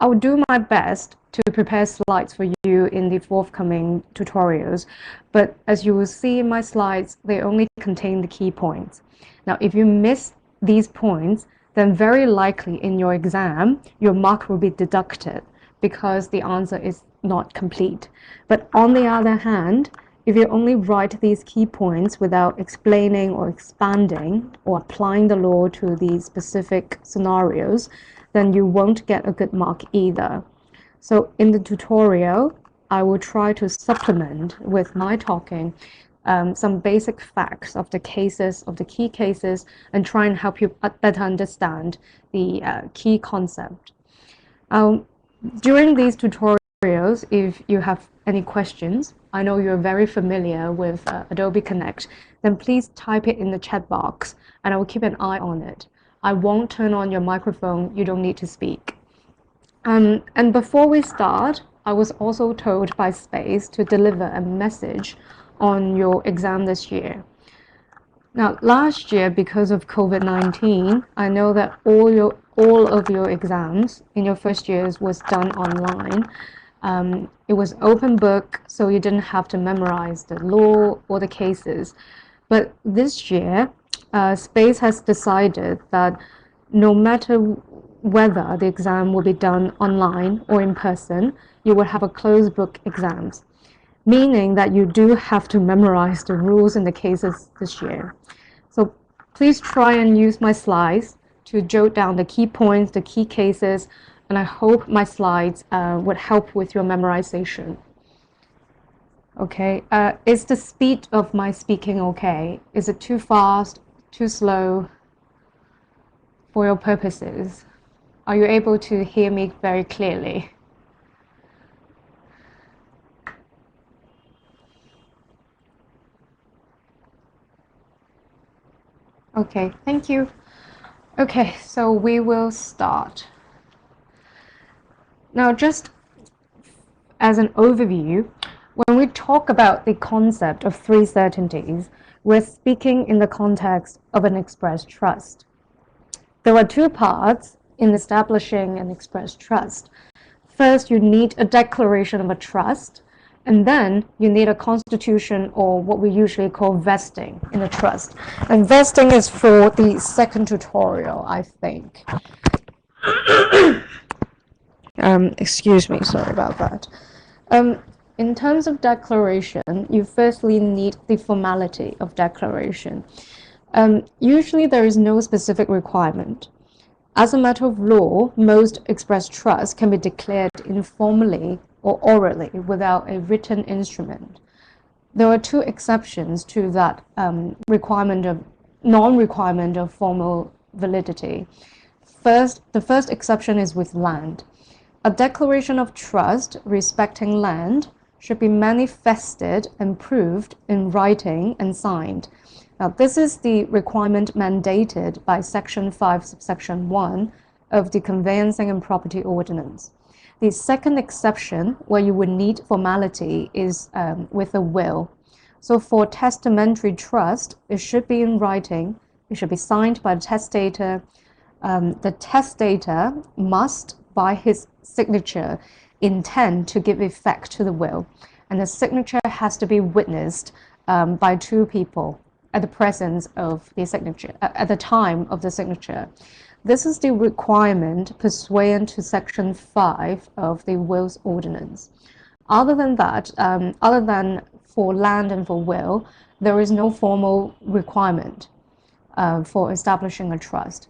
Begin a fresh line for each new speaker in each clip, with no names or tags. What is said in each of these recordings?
I will do my best to prepare slides for you in the forthcoming tutorials, but as you will see in my slides, they only contain the key points. Now, if you miss these points, then very likely in your exam, your mark will be deducted because the answer is not complete. But on the other hand, if you only write these key points without explaining or expanding or applying the law to these specific scenarios, then you won't get a good mark either. So in the tutorial, I will try to supplement with my talking some basic facts of the cases, of the key cases, and try and help you better understand the key concept. During these tutorials, if you have any questions, I know you're very familiar with Adobe Connect, then please type it in the chat box and I will keep an eye on it. I won't turn on your microphone, you don't need to speak. And before we start, I was also told by Space to deliver a message on your exam this year. Now, last year, because of COVID-19, I know that all of your exams in your first years was done online. It was open book, so you didn't have to memorize the law or the cases. But this year, Space has decided that no matter whether the exam will be done online or in person, you will have a closed book exams, meaning that you do have to memorize the rules and the cases this year. So please try and use my slides to jot down the key points, the key cases, and I hope my slides would help with your memorization. Okay, is the speed of my speaking okay? Is it too fast, too slow for your purposes? Are you able to hear me very clearly? Okay, thank you. Okay, so we will start. Now, just as an overview, when we talk about the concept of three certainties, we're speaking in the context of an express trust. There are two parts in establishing an express trust. First, you need a declaration of a trust, and then you need a constitution, or what we usually call vesting in a trust. And vesting is for the second tutorial, I think. Excuse me, sorry about that. In terms of declaration, you firstly need the formality of declaration. Usually there is no specific requirement. As a matter of law, most express trusts can be declared informally or orally without a written instrument. There are two exceptions to that non-requirement of formal validity. First, the first exception is with land. A declaration of trust respecting land should be manifested and proved in writing and signed. Now, this is the requirement mandated by Section 5, subsection 1 of the Conveyancing and Property Ordinance. The second exception, where you would need formality, is with a will. So for testamentary trust, it should be in writing, it should be signed by the testator. The testator must, by his signature, intend to give effect to the will, and the signature has to be witnessed by two people at the presence of the signature, at the time of the signature. This is the requirement pursuant to Section 5 of the Wills Ordinance. Other than that, other than for land and for will, there is no formal requirement for establishing a trust.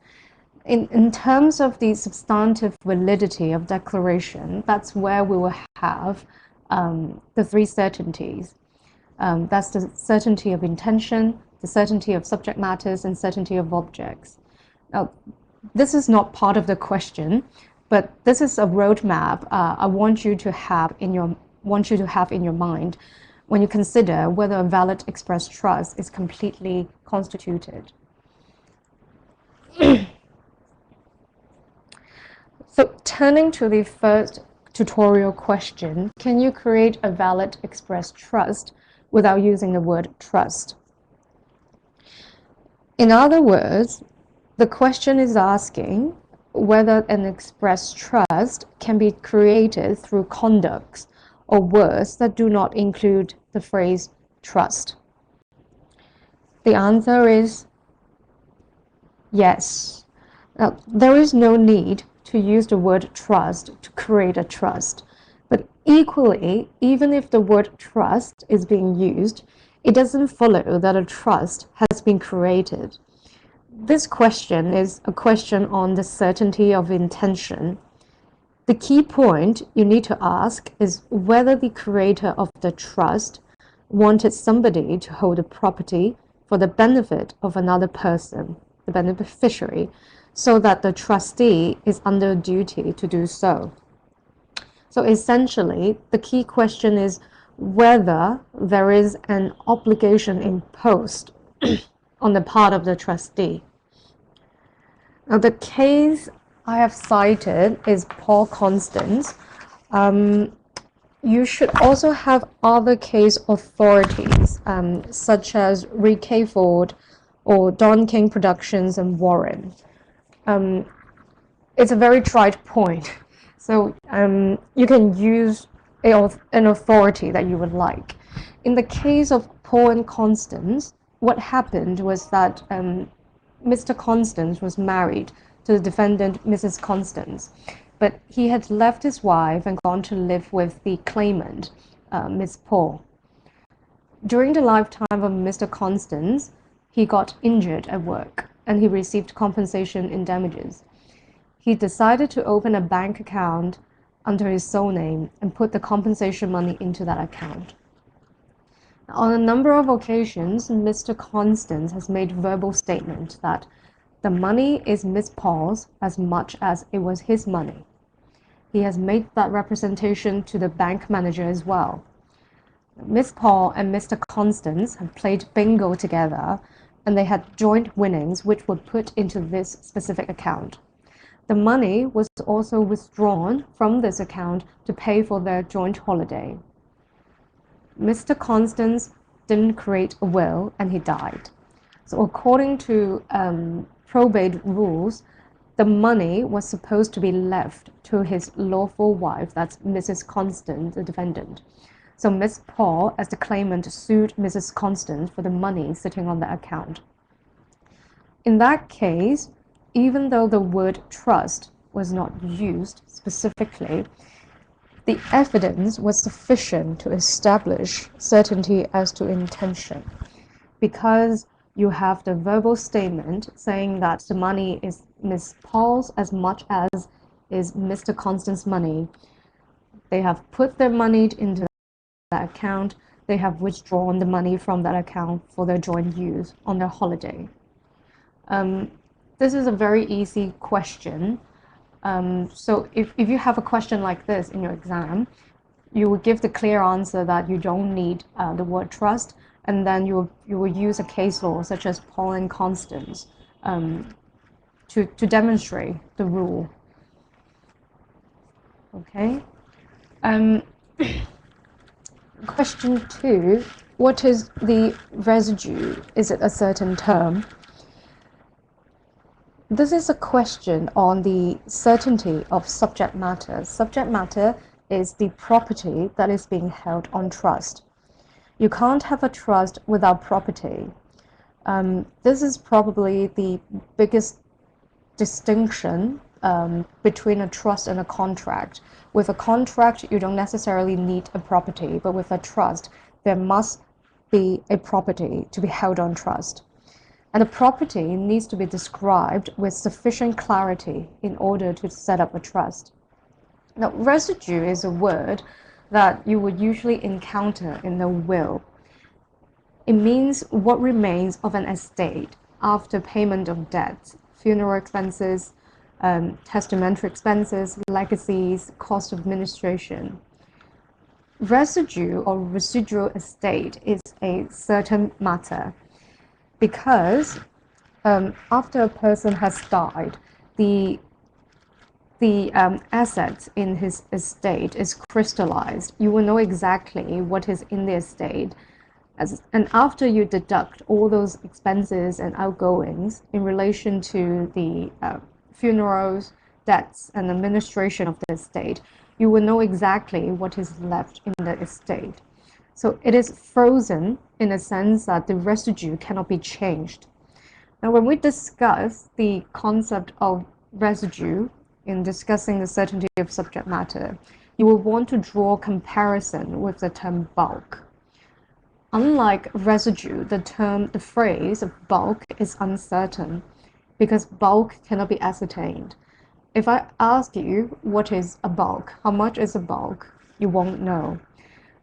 In terms of the substantive validity of declaration, that's where we will have the three certainties. That's the certainty of intention, the certainty of subject matters, and certainty of objects. Now, this is not part of the question, but this is a roadmap I want you to have in your mind when you consider whether a valid express trust is completely constituted. So, turning to the first tutorial question, can you create a valid express trust without using the word trust? In other words, the question is asking whether an express trust can be created through conducts or words that do not include the phrase trust. The answer is yes. Now, there is no need to use the word trust to create a trust. But equally, even if the word trust is being used, it doesn't follow that a trust has been created. This question is a question on the certainty of intention. The key point you need to ask is whether the creator of the trust wanted somebody to hold a property for the benefit of another person, the beneficiary, so that the trustee is under a duty to do so. So essentially, the key question is whether there is an obligation imposed on the part of the trustee. Now, the case I have cited is Paul Constans. You should also have other case authorities, such as Reed K. Ford or Don King Productions and Warren. It's a very tried point. So you can use an authority that you would like. In the case of Paul and Constans, what happened was that Mr. Constans was married to the defendant, Mrs. Constans, but he had left his wife and gone to live with the claimant, Miss Paul. During the lifetime of Mr. Constans, he got injured at work and he received compensation in damages. He decided to open a bank account under his sole name and put the compensation money into that account. On a number of occasions, Mr. Constans has made verbal statement that the money is Miss Paul's as much as it was his money. He has made that representation to the bank manager as well. Miss Paul and Mr. Constans have played bingo together and they had joint winnings which were put into this specific account. The money was also withdrawn from this account to pay for their joint holiday. Mr. Constans didn't create a will and he died. So according to probate rules, the money was supposed to be left to his lawful wife, that's Mrs. Constans, the defendant. So Miss Paul, as the claimant, sued Mrs. Constans for the money sitting on the account. In that case, even though the word trust was not used specifically, the evidence was sufficient to establish certainty as to intention, because you have the verbal statement saying that the money is Miss Paul's as much as is Mr. Constans' money. They have put their money into that account. They have withdrawn the money from that account for their joint use on their holiday. This is a very easy question. So if you have a question like this in your exam, you will give the clear answer that you don't need the word trust, and then you will use a case law such as Paul and Constans to demonstrate the rule. Okay. Question 2, what is the residue? Is it a certain term? This is a question on the certainty of subject matter. Subject matter is the property that is being held on trust. You can't have a trust without property. This is probably the biggest distinction between a trust and a contract. With a contract, you don't necessarily need a property, but with a trust, there must be a property to be held on trust. And the property needs to be described with sufficient clarity in order to set up a trust. Now, residue is a word that you would usually encounter in the will. It means what remains of an estate after payment of debts, funeral expenses, testamentary expenses, legacies, cost of administration. Residue or residual estate is a certain matter, because after a person has died, the assets in his estate is crystallized. You will know exactly what is in the estate, and after you deduct all those expenses and outgoings in relation to the funerals, debts and administration of the estate, you will know exactly what is left in the estate. So it is frozen in a sense that the residue cannot be changed. Now, when we discuss the concept of residue in discussing the certainty of subject matter, you will want to draw comparison with the term bulk. Unlike residue, the phrase of bulk is uncertain because bulk cannot be ascertained. If I ask you what is a bulk, how much is a bulk, you won't know.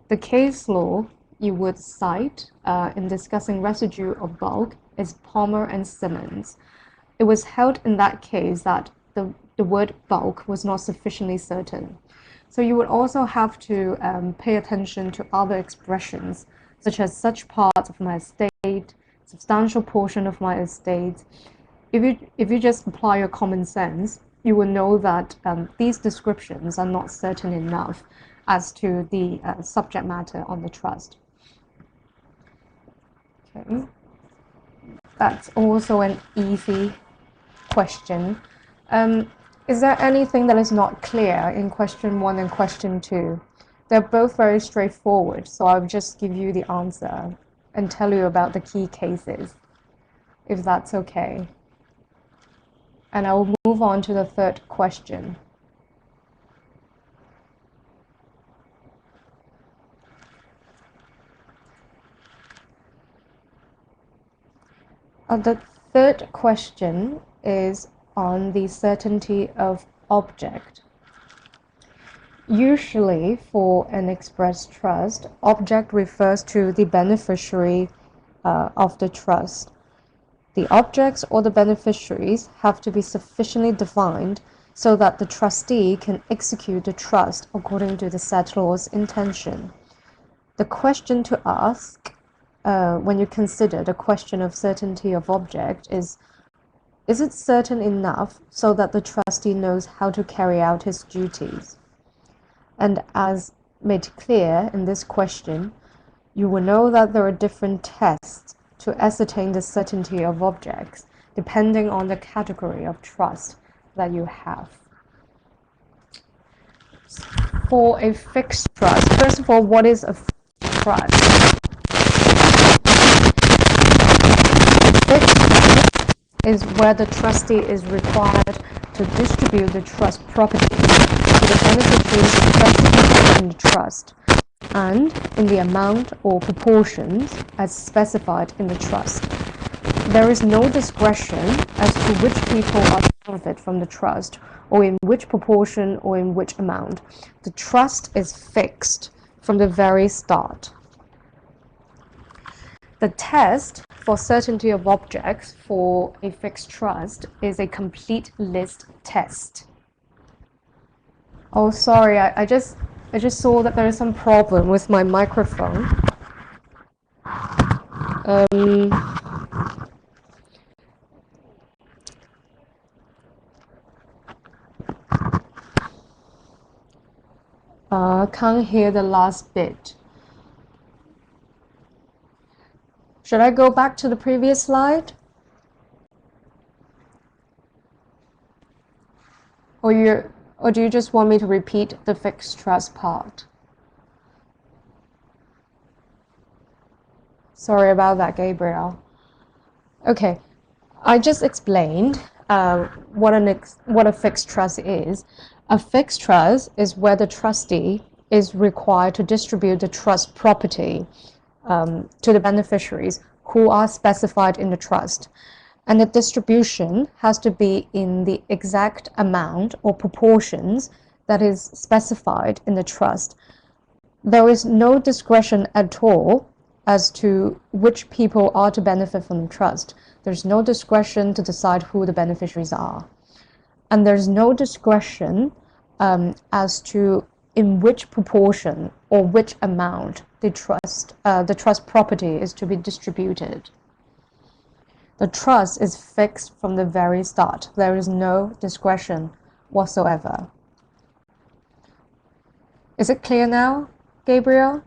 The case law you would cite in discussing residue of bulk is Palmer and Simmons. It was held in that case that the word bulk was not sufficiently certain. So you would also have to pay attention to other expressions, such as such part of my estate, substantial portion of my estate. If you just apply your common sense, you will know that these descriptions are not certain enough as to the subject matter on the trust. Okay. That's also an easy question. Is there anything that is not clear in question 1 and question 2? They're both very straightforward, so I'll just give you the answer and tell you about the key cases, if that's okay. And I will move on to the third question. The third question is on the certainty of object. Usually, for an express trust, object refers to the beneficiary of the trust. The objects or the beneficiaries have to be sufficiently defined so that the trustee can execute the trust according to the settlor's intention. The question to ask when you consider the question of certainty of object is it certain enough so that the trustee knows how to carry out his duties? And as made clear in this question, you will know that there are different tests to ascertain the certainty of objects depending on the category of trust that you have. For a fixed trust, first of all, what is a fixed trust? Fixed trust is where the trustee is required to distribute the trust property to the beneficiaries specified in the trust and in the amount or proportions as specified in the trust. There is no discretion as to which people are to benefit from the trust, or in which proportion or in which amount. The trust is fixed from the very start. The test for certainty of objects for a fixed trust is a complete list test. Oh, sorry, I just saw that there is some problem with my microphone. Can't hear the last bit. Should I go back to the previous slide? Or do you just want me to repeat the fixed trust part? Sorry about that, Gabriel. Okay, I just explained what a fixed trust is. A fixed trust is where the trustee is required to distribute the trust property to the beneficiaries who are specified in the trust. And the distribution has to be in the exact amount or proportions that is specified in the trust. There is no discretion at all as to which people are to benefit from the trust. There's no discretion to decide who the beneficiaries are. And there's no discretion as to in which proportion or which amount the trust property is to be distributed. The trust is fixed from the very start. There is no discretion whatsoever. Is it clear now, Gabriel?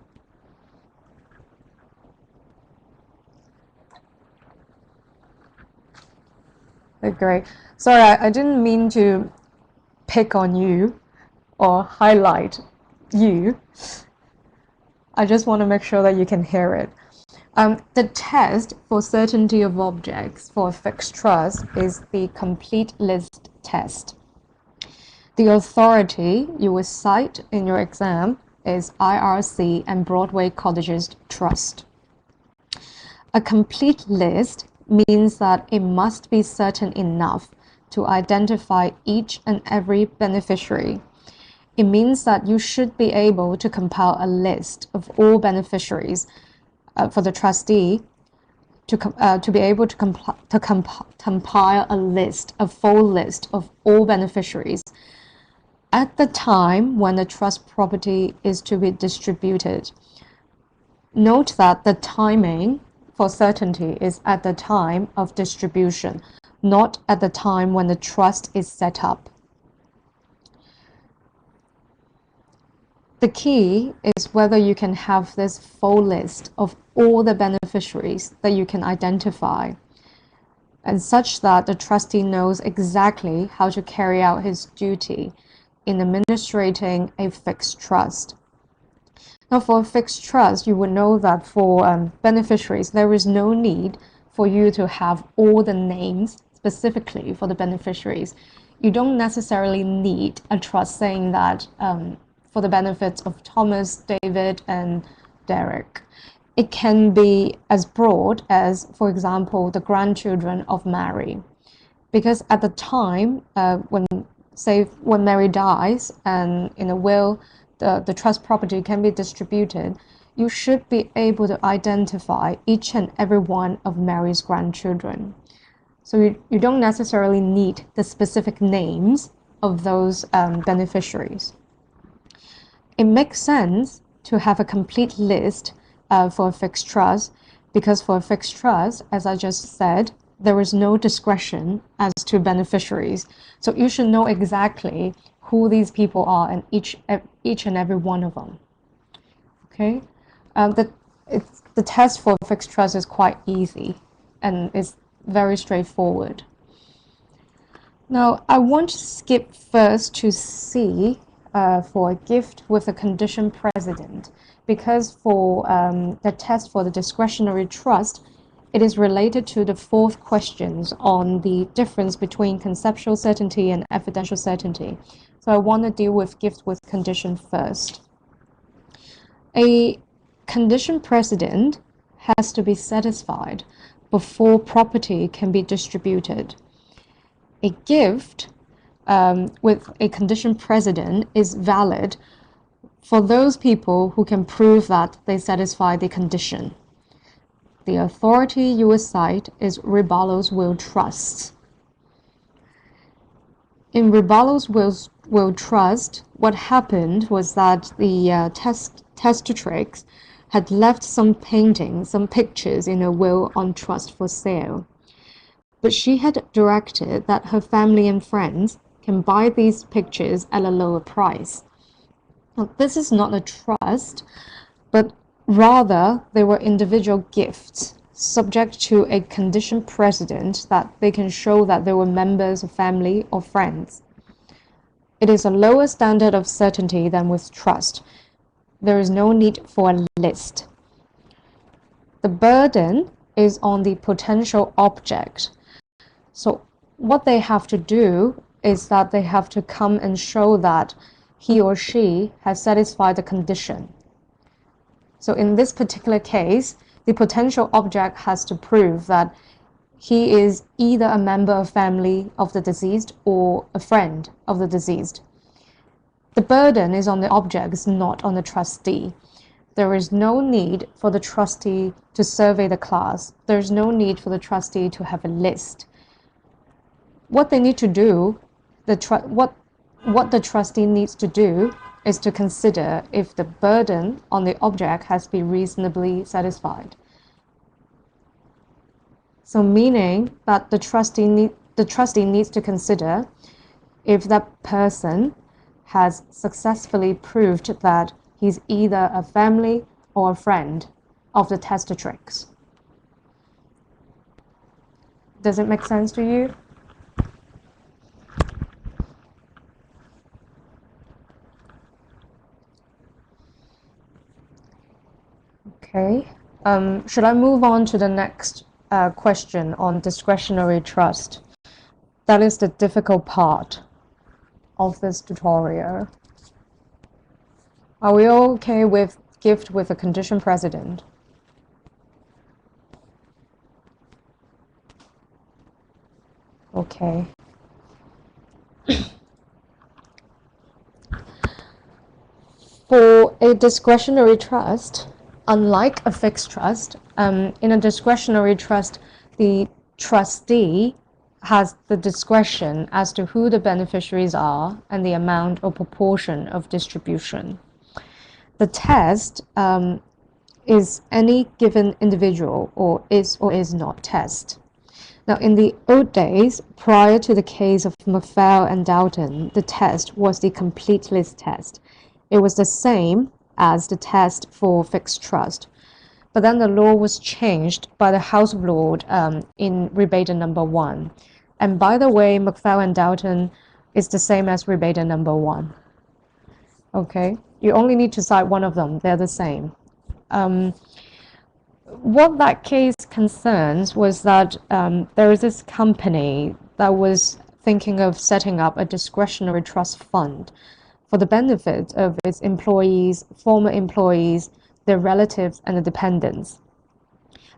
Great. Sorry, I didn't mean to pick on you or highlight you. I just want to make sure that you can hear it. The test for certainty of objects for a fixed trust is the complete list test. The authority you will cite in your exam is IRC and Broadway Cottages Trust. A complete list means that it must be certain enough to identify each and every beneficiary. It means that you should be able to compile a list of all beneficiaries for the trustee to be able to compile a list, a full list of all beneficiaries at the time when the trust property is to be distributed. Note that the timing for certainty is at the time of distribution, not at the time when the trust is set up. The key is whether you can have this full list of all the beneficiaries that you can identify, and such that the trustee knows exactly how to carry out his duty in administrating a fixed trust. Now, for a fixed trust, you would know that for beneficiaries, there is no need for you to have all the names specifically for the beneficiaries. You don't necessarily need a trust saying that for the benefits of Thomas, David, and Derek. It can be as broad as, for example, the grandchildren of Mary. Because at the time, when Mary dies and in a will, the trust property can be distributed, you should be able to identify each and every one of Mary's grandchildren. So you don't necessarily need the specific names of those beneficiaries. It makes sense to have a complete list for a fixed trust, because for a fixed trust, as I just said, there is no discretion as to beneficiaries. So you should know exactly who these people are and each and every one of them. Okay, the test for fixed trust is quite easy and it's very straightforward. Now, I want to skip first to C for a gift with a condition precedent, because for the test for the discretionary trust, it is related to the fourth questions on the difference between conceptual certainty and evidential certainty. So I want to deal with gift with condition first. A condition precedent has to be satisfied before property can be distributed. A gift with a condition precedent is valid for those people who can prove that they satisfy the condition. The authority you will cite is Reballo's Will Trust. In Reballo's Will Trust, what happened was that the testatrix had left some paintings, some pictures in a will on trust for sale. But she had directed that her family and friends can buy these pictures at a lower price. Now, this is not a trust, but rather they were individual gifts subject to a condition precedent that they can show that they were members of family or friends. It is a lower standard of certainty than with trust. There is no need for a list. The burden is on the potential object. So what they have to do is that they have to come and show that he or she has satisfied the condition. So in this particular case, the potential object has to prove that he is either a member of family of the deceased or a friend of the deceased. The burden is on the object, not on the trustee. There is no need for the trustee to survey the class. There is no need for the trustee to have a list. What they need to do, what the trustee needs to do is to consider if the burden on the object has been reasonably satisfied. So meaning that the trustee needs to consider if that person has successfully proved that he's either a family or a friend of the testatrix. Does it make sense to you? Okay. Should I move on to the next question on discretionary trust? That is the difficult part of this tutorial. Are we all okay with gift with a condition precedent? Okay. For a discretionary trust, unlike a fixed trust, in a discretionary trust, the trustee has the discretion as to who the beneficiaries are and the amount or proportion of distribution. The test is any given individual or is not test. Now, in the old days, prior to the case of McPhail and Dalton, the test was the complete list test. It was the same as the test for fixed trust. But then the law was changed by the House of Lords in Rebate number 1. And by the way, McPhail and Dalton is the same as Rebate number 1. Okay, you only need to cite one of them, they're the same. What that case concerns was that there is this company that was thinking of setting up a discretionary trust fund for the benefit of its employees, former employees, their relatives, and the dependents.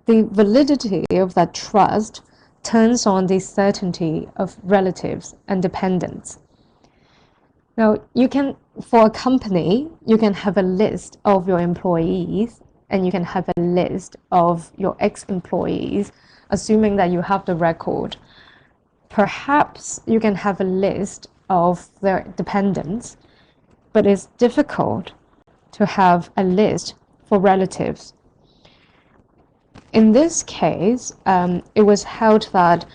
The validity of that trust turns on the certainty of relatives and dependents. Now, for a company, you can have a list of your employees and you can have a list of your ex-employees, assuming that you have the record. Perhaps you can have a list of their dependents, but it's difficult to have a list for relatives. In this case, it was held that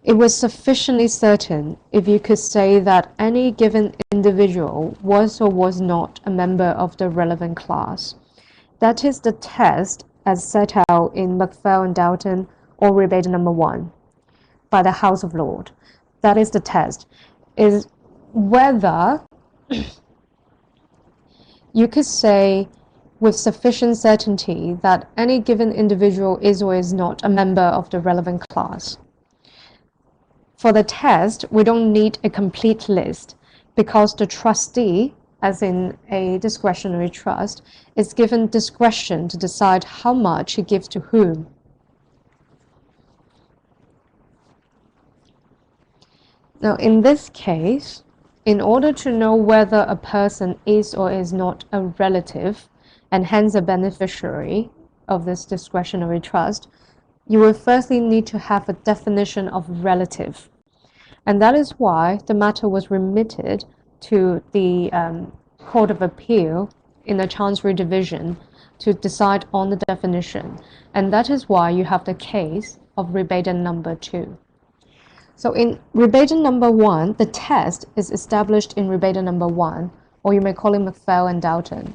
it was sufficiently certain if you could say that any given individual was or was not a member of the relevant class. That is the test as set out in McPhail and Dalton or Rebate number 1 by the House of Lords. That is the test, is whether you could say with sufficient certainty that any given individual is or is not a member of the relevant class. For the test, we don't need a complete list because the trustee, as in a discretionary trust, is given discretion to decide how much he gives to whom. Now, in this case, in order to know whether a person is or is not a relative and hence a beneficiary of this discretionary trust, you will firstly need to have a definition of relative. And that is why the matter was remitted to the Court of Appeal in the Chancery Division to decide on the definition. And that is why you have the case of Rebate number 2. So in Rebate number 1, the test is established in Rebate number 1, or you may call it McPhail and Dalton.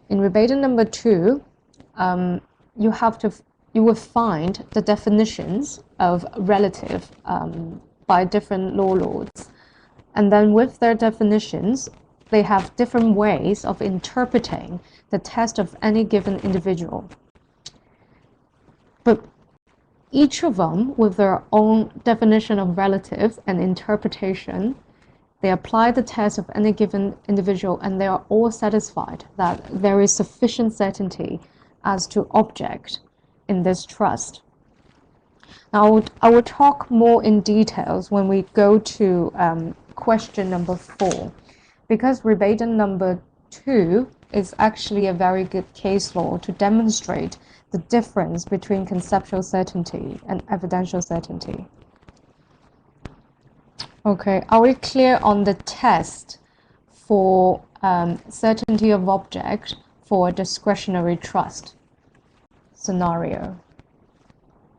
In Rebate number 2, you will find the definitions of relative by different law lords. And then with their definitions, they have different ways of interpreting the test of any given individual. But each of them, with their own definition of relative and interpretation, they apply the test of any given individual and they are all satisfied that there is sufficient certainty as to object in this trust. Now, I will talk more in details when we go to question number 4, because Rebate number 2 is actually a very good case law to demonstrate the difference between conceptual certainty and evidential certainty. Okay, are we clear on the test for certainty of object for a discretionary trust scenario?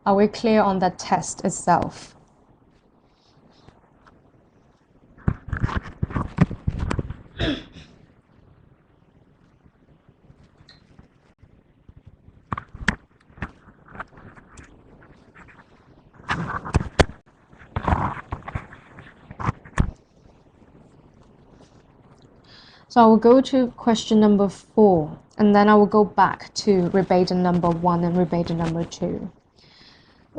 Are we clear on that test itself? So I will go to question number 4. and then I will go back to rebate number 1 and rebate number 2.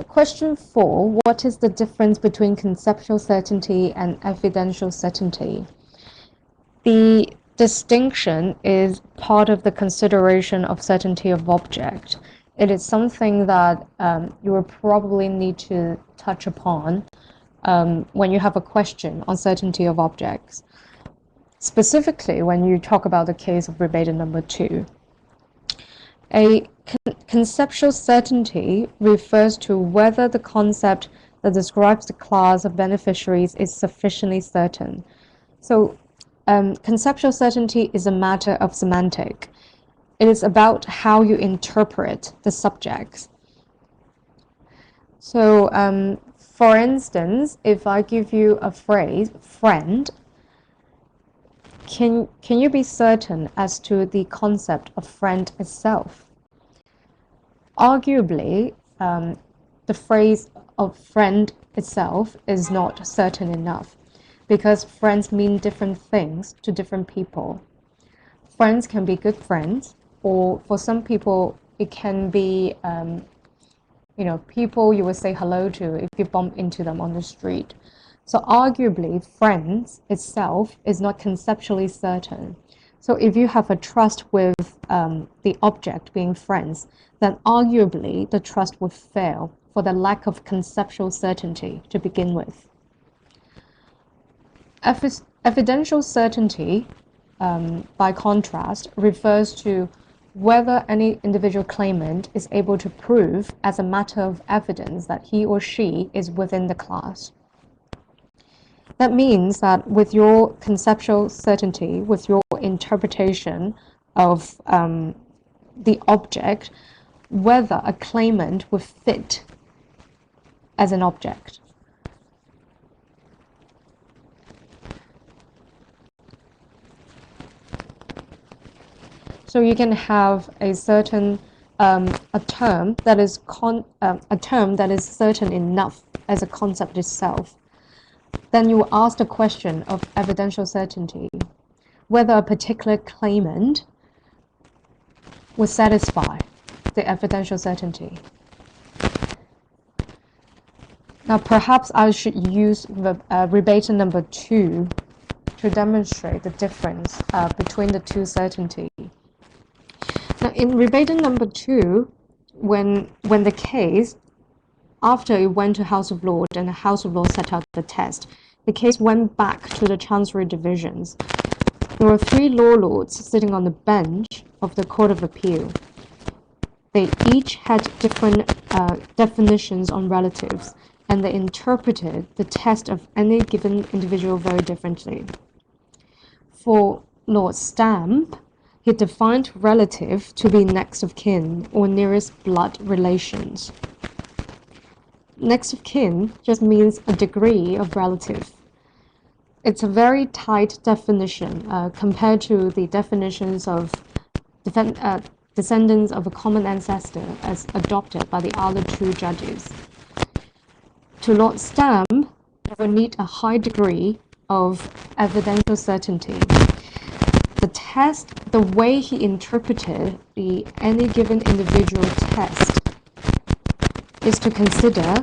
Question 4, what is the difference between conceptual certainty and evidential certainty? The distinction is part of the consideration of certainty of object. It is something that you will probably need to touch upon when you have a question on certainty of objects. Specifically, when you talk about the case of rebate number 2. A conceptual certainty refers to whether the concept that describes the class of beneficiaries is sufficiently certain. So, conceptual certainty is a matter of semantic. It is about how you interpret the subjects. So, for instance, if I give you a phrase, friend, can you be certain as to the concept of friend itself? Arguably, the phrase of friend itself is not certain enough because friends mean different things to different people. Friends can be good friends, or for some people, it can be, people you would say hello to if you bump into them on the street. So arguably, friends itself is not conceptually certain. So if you have a trust with the object being friends, then arguably the trust would fail for the lack of conceptual certainty to begin with. Evidential certainty, by contrast, refers to whether any individual claimant is able to prove as a matter of evidence that he or she is within the class. That means that with your conceptual certainty, with your interpretation of the object, whether a claimant would fit as an object. So you can have a certain a term that is certain enough as a concept itself. Then you will ask the question of evidential certainty, whether a particular claimant will satisfy the evidential certainty. Now, perhaps I should use rebate number 2 to demonstrate the difference between the two certainty. Now, in rebate number 2, when the case, after it went to House of Lords and the House of Lords set out the test, the case went back to the Chancery divisions. There were 3 law lords sitting on the bench of the Court of Appeal. They each had different definitions on relatives, and they interpreted the test of any given individual very differently. For Lord Stamp, he defined relative to be next of kin or nearest blood relations. Next of kin just means a degree of relative. It's a very tight definition compared to the definitions of descendants of a common ancestor as adopted by the other 2 judges. To Lord Stamp, you will need a high degree of evidential certainty. The test, the way he interpreted the any given individual test, is to consider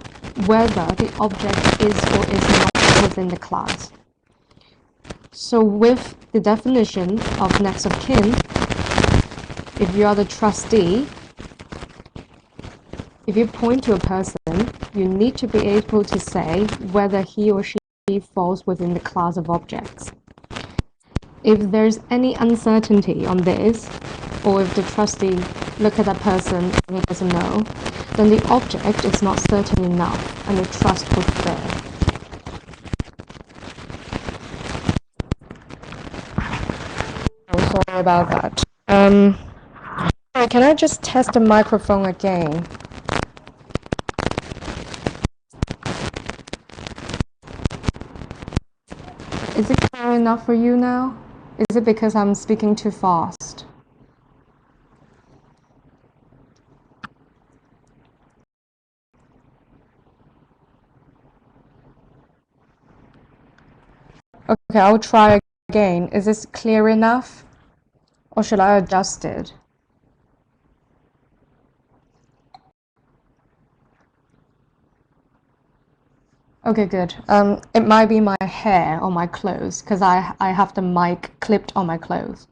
whether the object is or is not within the class. So with the definition of next of kin, if you are the trustee, if you point to a person, you need to be able to say whether he or she falls within the class of objects. If there's any uncertainty on this, or if the trustee look at that person and he doesn't know, then the object is not certain enough and the trust would fail. Oh, sorry about that. Can I just test the microphone again? Is it clear enough for you now? Is it because I'm speaking too fast? Okay, I'll try again. Is this clear enough? Or should I adjust it? Okay, good. It might be my hair or my clothes because I have the mic clipped on my clothes.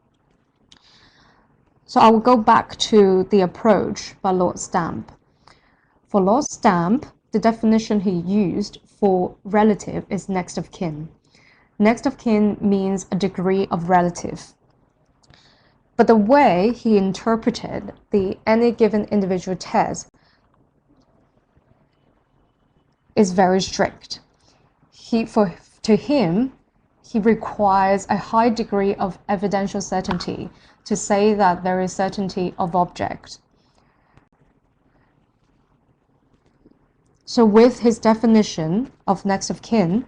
So I will go back to the approach by Lord Stamp. For Lord Stamp, the definition he used for relative is next of kin. Next of kin means a degree of relative. But the way he interpreted the any given individual test is very strict. To him, he requires a high degree of evidential certainty to say that there is certainty of object. So with his definition of next of kin,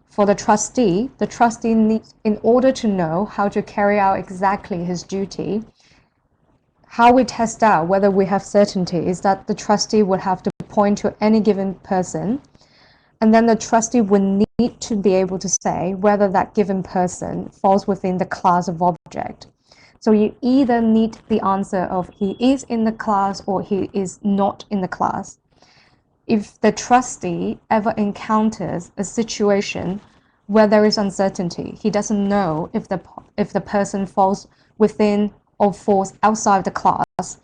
for the trustee needs, in order to know how to carry out exactly his duty, how we test out whether we have certainty is that the trustee would have to point to any given person, and then the trustee would need to be able to say whether that given person falls within the class of object. So you either need the answer of he is in the class or he is not in the class. If the trustee ever encounters a situation where there is uncertainty, he doesn't know if the person falls within or falls outside the class,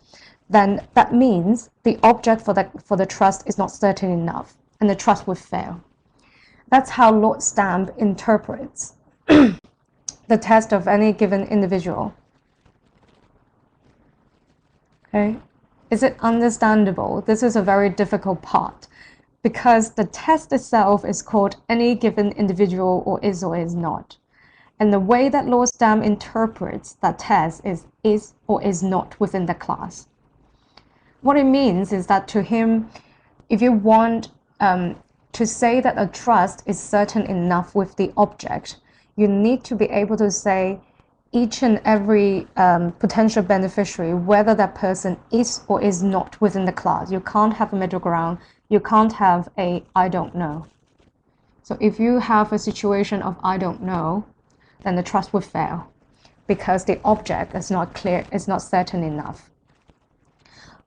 then that means the object for the trust is not certain enough, and the trust would fail. That's how Lord Stamp interprets the test of any given individual. Okay, is it understandable? This is a very difficult part because the test itself is called any given individual or is not. And the way that Lord Stamp interprets that test is or is not within the class. What it means is that to him, if you want to say that a trust is certain enough with the object, you need to be able to say each and every potential beneficiary, whether that person is or is not within the class. You can't have a middle ground. You can't have a I don't know. So if you have a situation of I don't know, then the trust will fail because the object is not clear, is not certain enough.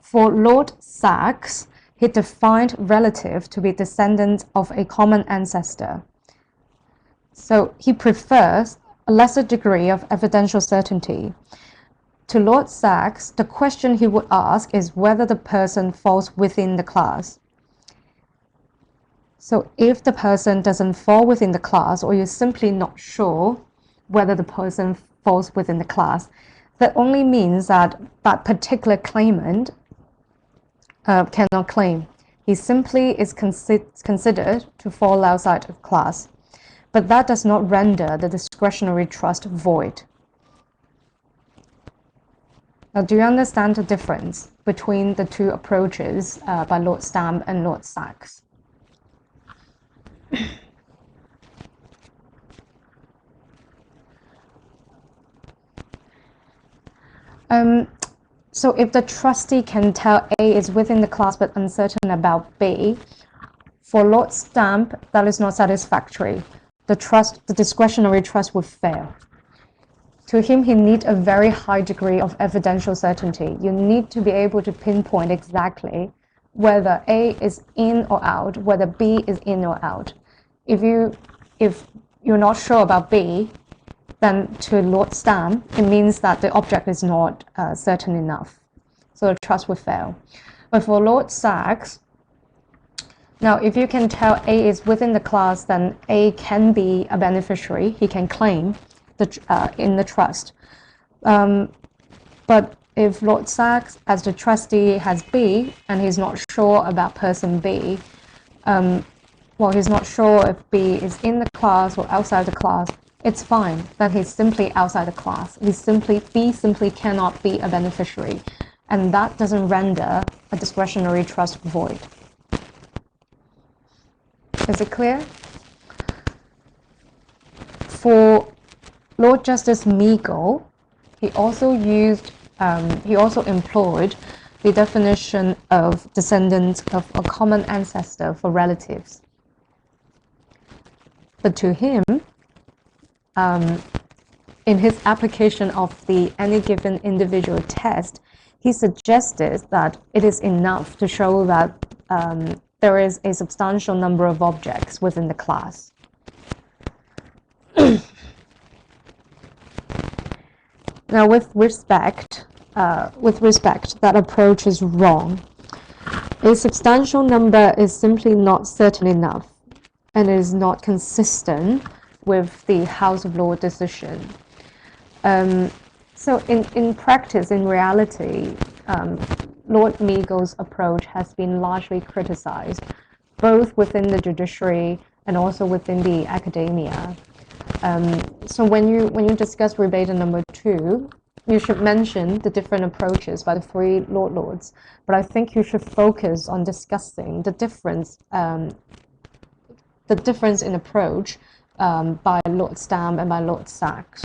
For Lord Sachs, he defined relative to be descendant of a common ancestor. So he prefers a lesser degree of evidential certainty. To Lord Sachs, the question he would ask is whether the person falls within the class. So if the person doesn't fall within the class, or you're simply not sure whether the person falls within the class, that only means that that particular claimant cannot claim. He simply is considered to fall outside of class. But that does not render the discretionary trust void. Now, do you understand the difference between the two approaches by Lord Stamp and Lord Sachs? So if the trustee can tell A is within the class but uncertain about B, for Lord Stamp, that is not satisfactory. The discretionary trust would fail. To him, he needs a very high degree of evidential certainty. You need to be able to pinpoint exactly whether A is in or out, whether B is in or out. If you're not sure about B, then to Lord Stamp, it means that the object is not certain enough. So the trust would fail. But for Lord Sachs, now if you can tell A is within the class, then A can be a beneficiary. He can claim in the trust. But if Lord Sachs, as the trustee, has B, and he's not sure about person B, well, he's not sure if B is in the class or outside the class, it's fine. Then he's simply outside the class. B simply cannot be a beneficiary. And that doesn't render a discretionary trust void. Is it clear? For Lord Justice Meagle, he also employed the definition of descendants of a common ancestor for relatives. But to him, in his application of the any given individual test, he suggested that it is enough to show that there is a substantial number of objects within the class. Now, with respect, that approach is wrong. A substantial number is simply not certain enough and is not consistent with the House of Lords decision. So in practice, in reality, Lord Meagle's approach has been largely criticized, both within the judiciary and also within the academia. So when you discuss rebate number 2, you should mention the different approaches by the 3 lords, but I think you should focus on discussing the difference in approach by Lord Stamp and by Lord Sachs.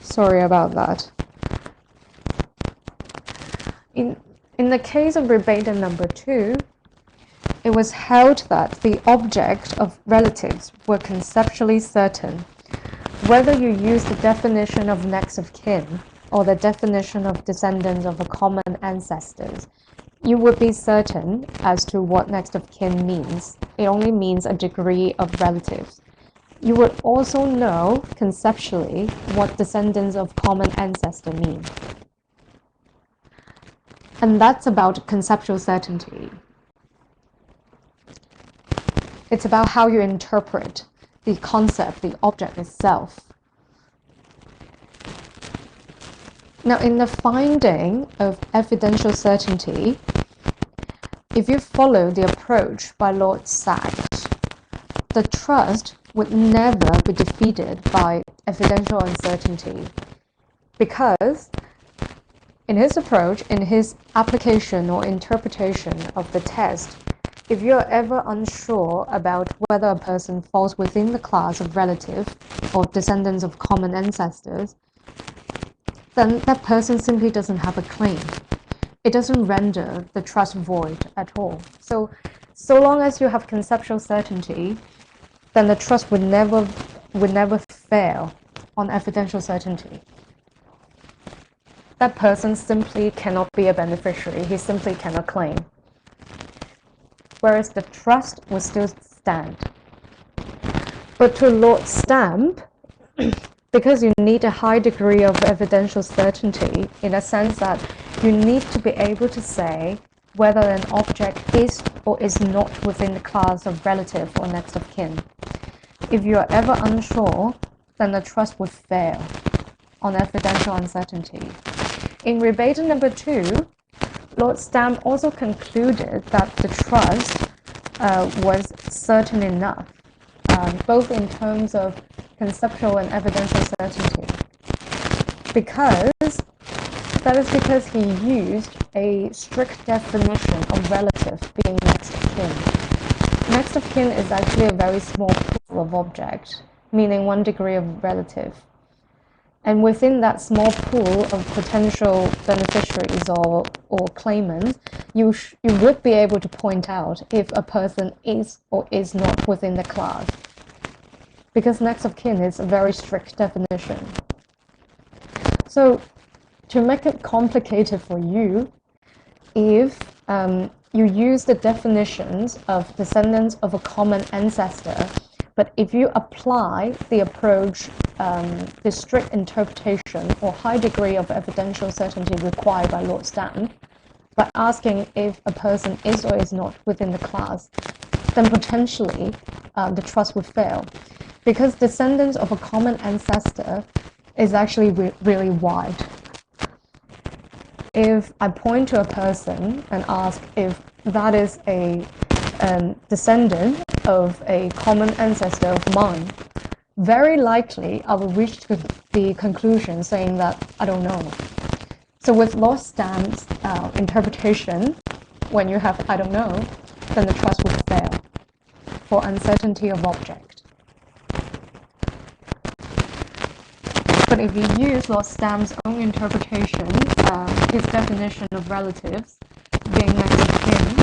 Sorry about that. In the case of rebate number 2, it was held that the object of relatives were conceptually certain. Whether you use the definition of next of kin or the definition of descendants of a common ancestors, you would be certain as to what next of kin means. It only means a degree of relatives. You would also know conceptually what descendants of common ancestor mean. And that's about conceptual certainty. It's about how you interpret the concept, the object itself. Now, in the finding of evidential certainty, if you follow the approach by Lord Sachs, the trust would never be defeated by evidential uncertainty, because in his approach, in his application or interpretation of the test, if you're ever unsure about whether a person falls within the class of relative or descendants of common ancestors, then that person simply doesn't have a claim. It doesn't render the trust void at all. So long as you have conceptual certainty, then the trust would never fail on evidential certainty. That person simply cannot be a beneficiary. He simply cannot claim. Whereas the trust will still stand. But to Lord Stamp, because you need a high degree of evidential certainty, in a sense that you need to be able to say whether an object is or is not within the class of relative or next of kin. If you are ever unsure, then the trust would fail on evidential uncertainty. In rebate number 2, Lord Stamp also concluded that the trust was certain enough, both in terms of conceptual and evidential certainty, that is because he used a strict definition of relative being next of kin. Next of kin is actually a very small pool of object, meaning 1 degree of relative. And within that small pool of potential beneficiaries or claimants, you would be able to point out if a person is or is not within the class. Because next of kin is a very strict definition. So to make it complicated for you, if you use the definitions of descendants of a common ancestor, but if you apply the approach, the strict interpretation or high degree of evidential certainty required by Lord Stamp, by asking if a person is or is not within the class, then potentially the trust would fail. Because descendants of a common ancestor is actually really wide. If I point to a person and ask if that is a descendant of a common ancestor of mine, very likely I will reach to the conclusion saying that I don't know. So with Lord Stamp's interpretation, when you have I don't know, then the trust will fail for uncertainty of object. But if you use Lord Stamp's own interpretation, his definition of relatives being next of kin,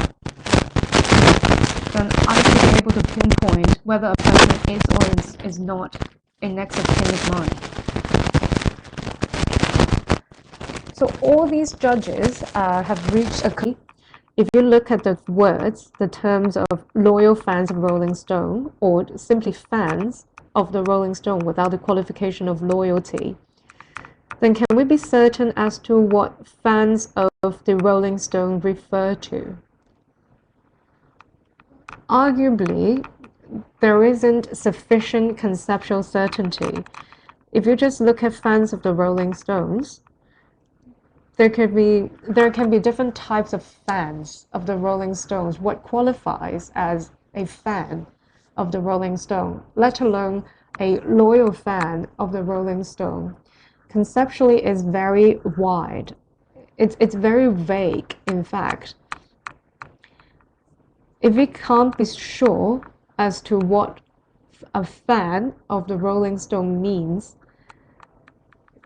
then I should be able to pinpoint whether a person is or is not a next of kin of mine. So all these judges have reached a. If you look at the words, the terms of loyal fans of Rolling Stone, or simply fans of the Rolling Stone without the qualification of loyalty, then can we be certain as to what fans of the Rolling Stone refer to? Arguably, there isn't sufficient conceptual certainty. If you just look at fans of the Rolling Stones, there can be different types of fans of the Rolling Stones. What qualifies as a fan of the Rolling Stone, let alone a loyal fan of the Rolling Stone, conceptually is very wide. It's very vague, in fact. If we can't be sure as to what a fan of the Rolling Stone means,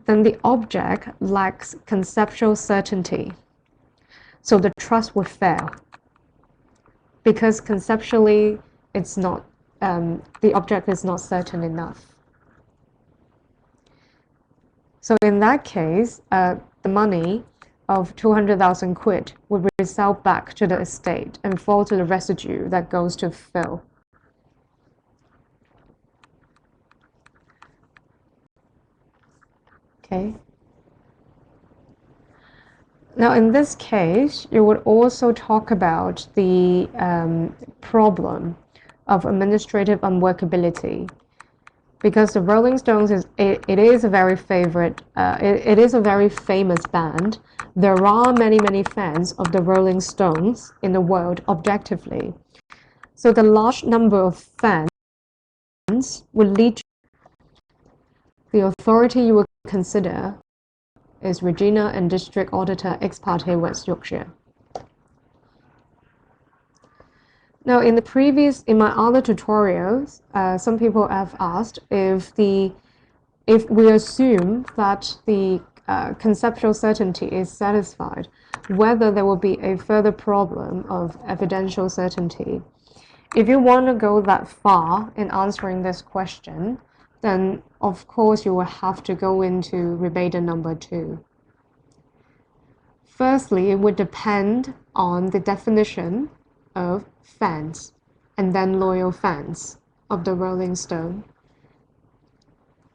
then the object lacks conceptual certainty. So the trust would fail, because conceptually it's not, the object is not certain enough. So in that case, the money of 200,000 quid would result back to the estate and fall to the residue that goes to Phil. Okay. Now, in this case, you would also talk about the problem of administrative unworkability, because the Rolling Stones it is a very it is a very famous band. There are many fans of the Rolling Stones in the world objectively. So the large number of fans would lead to the authority you would consider is Regina and District Auditor ex parte West Yorkshire. Now, in my other tutorials, some people have asked if we assume that the conceptual certainty is satisfied, whether there will be a further problem of evidential certainty. If you want to go that far in answering this question, then of course you will have to go into rebate number 2. Firstly, it would depend on the definition of fans and then loyal fans of the Rolling Stone.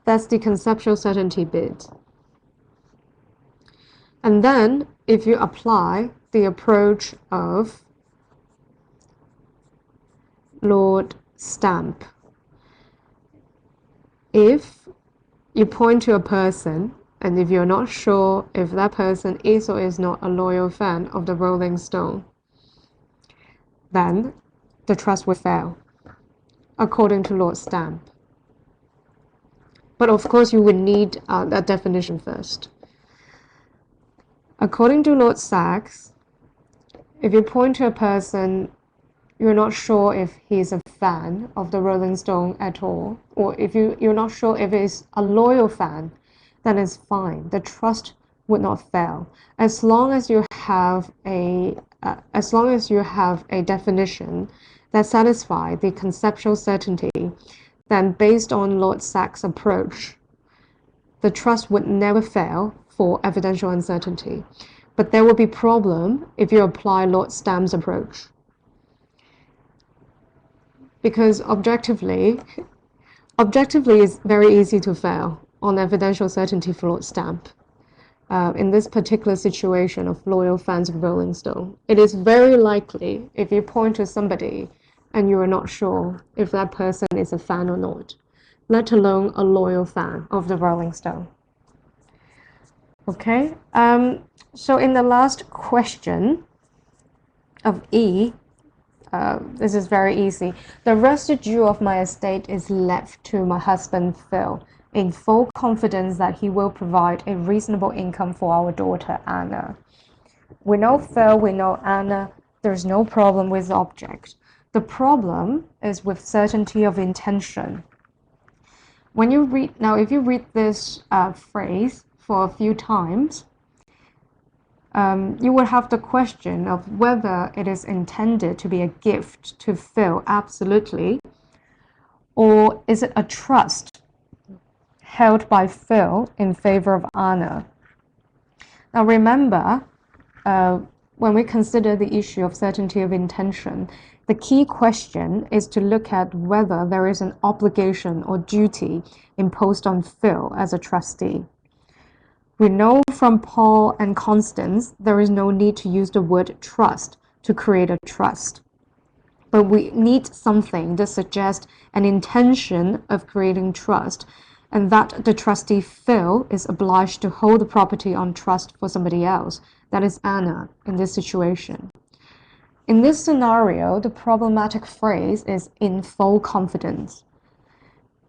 That's the conceptual certainty bit. And then if you apply the approach of Lord Stamp, if you point to a person and if you're not sure if that person is or is not a loyal fan of the Rolling Stone, then the trust will fail, according to Lord Stamp. But of course, you would need that definition first. According to Lord Sachs, if you point to a person, you're not sure if he's a fan of the Rolling Stone at all, or if you're not sure if he's a loyal fan, then it's fine. The trust would not fail, as long as you have a definition that satisfies the conceptual certainty. Then, based on Lord Sachs' approach, the trust would never fail for evidential uncertainty. But there will be problem if you apply Lord Stamp's approach, because objectively it's very easy to fail on evidential certainty for Lord Stamp. In this particular situation of loyal fans of Rolling Stone, it is very likely if you point to somebody and you are not sure if that person is a fan or not, let alone a loyal fan of the Rolling Stone. Okay, so in the last question of E, this is very easy. The residue of my estate is left to my husband Phil, in full confidence that he will provide a reasonable income for our daughter Anna. We know Phil, we know Anna, there's no problem with the object. The problem is with certainty of intention. When you read, now if you read this phrase for a few times, you will have the question of whether it is intended to be a gift to Phil, absolutely, or is it a trust held by Phil in favor of Anna. Now remember, when we consider the issue of certainty of intention, the key question is to look at whether there is an obligation or duty imposed on Phil as a trustee. We know from Paul and Constance there is no need to use the word trust to create a trust. But we need something that suggests an intention of creating trust, and that the trustee Phil is obliged to hold the property on trust for somebody else. That is Anna in this situation. In this scenario, the problematic phrase is in full confidence.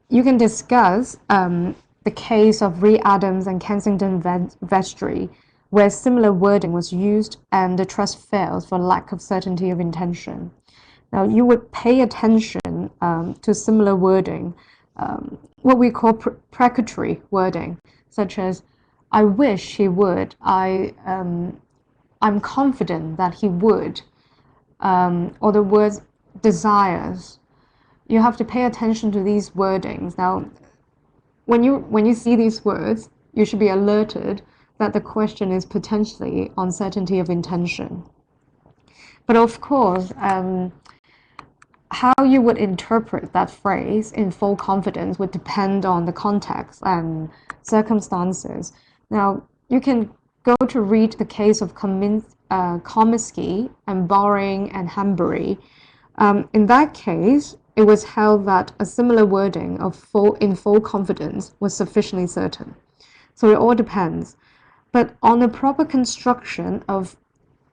You can discuss the case of Reed Adams and Kensington Vestry, where similar wording was used and the trust fails for lack of certainty of intention. Now, you would pay attention to similar wording, what we call precatory wording, such as, I wish he would, I'm confident that he would, or the words desires. You have to pay attention to these wordings. Now, when you see these words, you should be alerted that the question is potentially on certainty of intention. But of course, how you would interpret that phrase in full confidence would depend on the context and circumstances. Now, you can go to read the case of Comiskey and Bowring and Hanbury. In that case, it was held that a similar wording of in full confidence was sufficiently certain. So it all depends. But on the proper construction of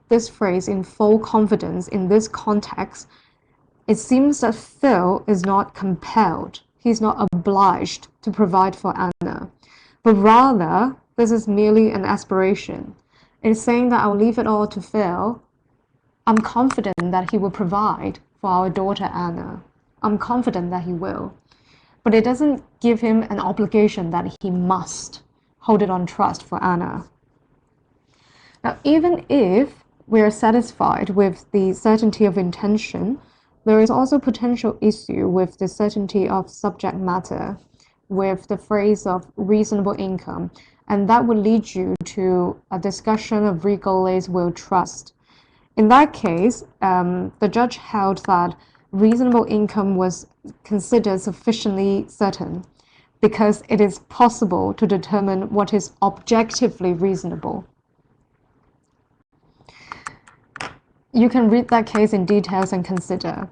this phrase in full confidence in this context, it seems that Phil is not compelled, he's not obliged to provide for Anna, but rather this is merely an aspiration. It's saying that I'll leave it all to Phil. I'm confident that he will provide for our daughter Anna. I'm confident that he will. But it doesn't give him an obligation that he must hold it on trust for Anna. Now, even if we're satisfied with the certainty of intention, there is also potential issue with the certainty of subject matter, with the phrase of reasonable income, and that would lead you to a discussion of Reed-Gourlay's will trust. In that case, the judge held that reasonable income was considered sufficiently certain because it is possible to determine what is objectively reasonable. You can read that case in details and consider.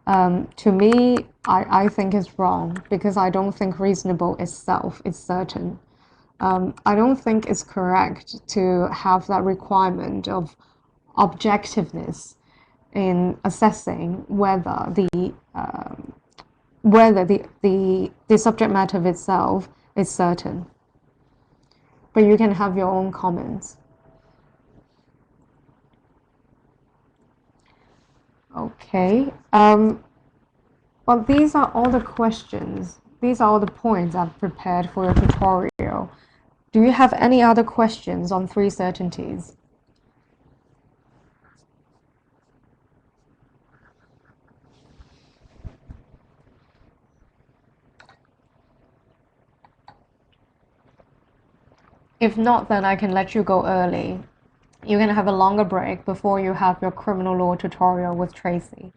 To me, I think it's wrong because I don't think reasonable itself is certain. I don't think it's correct to have that requirement of objectiveness in assessing whether the subject matter of itself is certain. But you can have your own comments. Okay, well, these are all the questions. These are all the points I've prepared for your tutorial. Do you have any other questions on three certainties? If not, then I can let you go early. You can have a longer break before you have your criminal law tutorial with Tracy.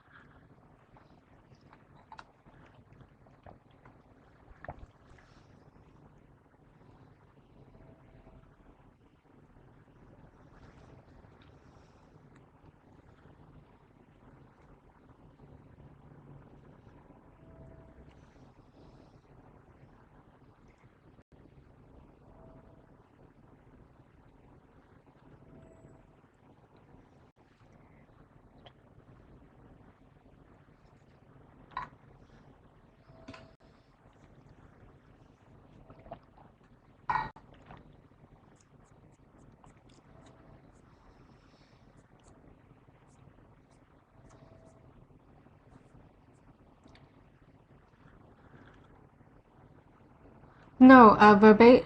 No, Rabaden,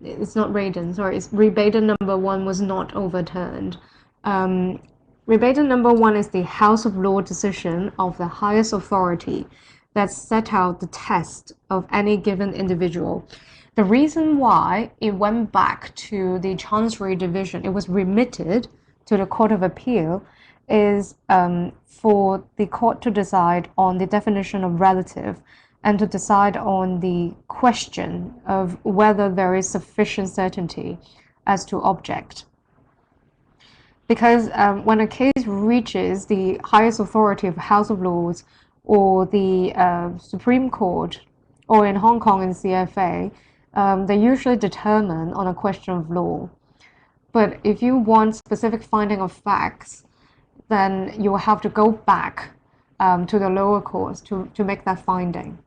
it's not Raden, sorry, it's Rabaden number 1 was not overturned. Rabaden number 1 is the House of Law decision of the highest authority, that set out the test of any given individual. The reason why it went back to the Chancery Division, it was remitted to the Court of Appeal, is for the court to decide on the definition of relative and to decide on the question of whether there is sufficient certainty as to object. Because when a case reaches the highest authority of House of Lords or the Supreme Court, or in Hong Kong in CFA, they usually determine on a question of law. But if you want specific finding of facts, then you will have to go back to the lower courts to make that finding.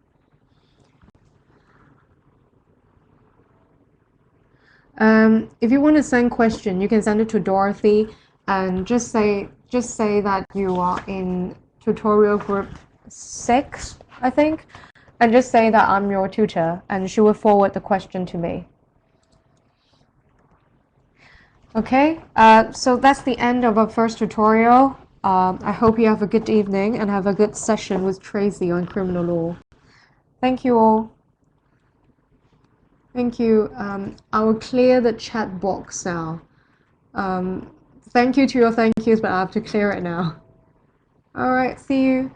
If you want to send question, you can send it to Dorothy and just say that you are in tutorial group 6, I think, and just say that I'm your tutor, and she will forward the question to me. Okay, so that's the end of our first tutorial. I hope you have a good evening and have a good session with Tracy on criminal law. Thank you all. Thank you. I will clear the chat box now. Thank you to your thank yous, but I have to clear it now. All right, see you.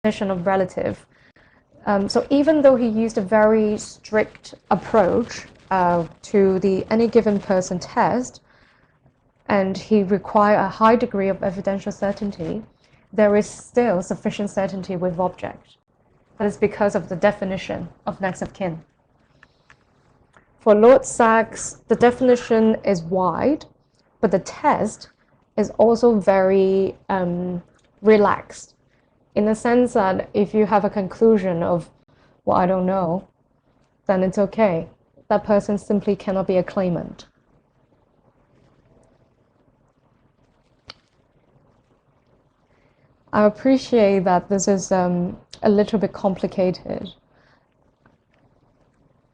Definition of relative. So even though he used a very strict approach to the any given person test, and he required a high degree of evidential certainty, there is still sufficient certainty with object. That is because of the definition of next of kin. For Lord Sachs, the definition is wide, but the test is also very relaxed, in the sense that if you have a conclusion of, well, I don't know, then it's okay. That person simply cannot be a claimant. I appreciate that this is a little bit complicated.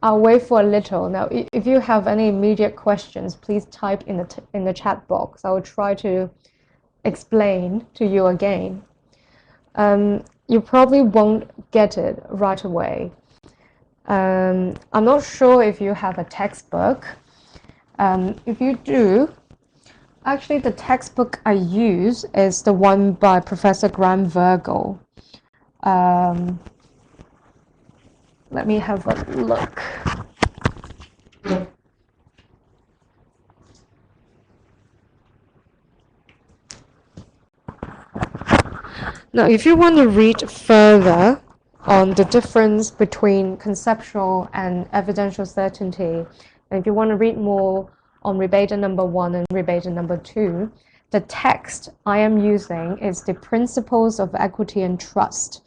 I'll wait for a little. Now, if you have any immediate questions, please type in the chat box. I will try to explain to you again. You probably won't get it right away. I'm not sure if you have a textbook. If you do, actually the textbook I use is the one by Professor Graham Virgo. Let me have a look. Now, if you want to read further on the difference between conceptual and evidential certainty, and if you want to read more on Rebate number 1 and Rebate number 2, the text I am using is The Principles of Equity and Trust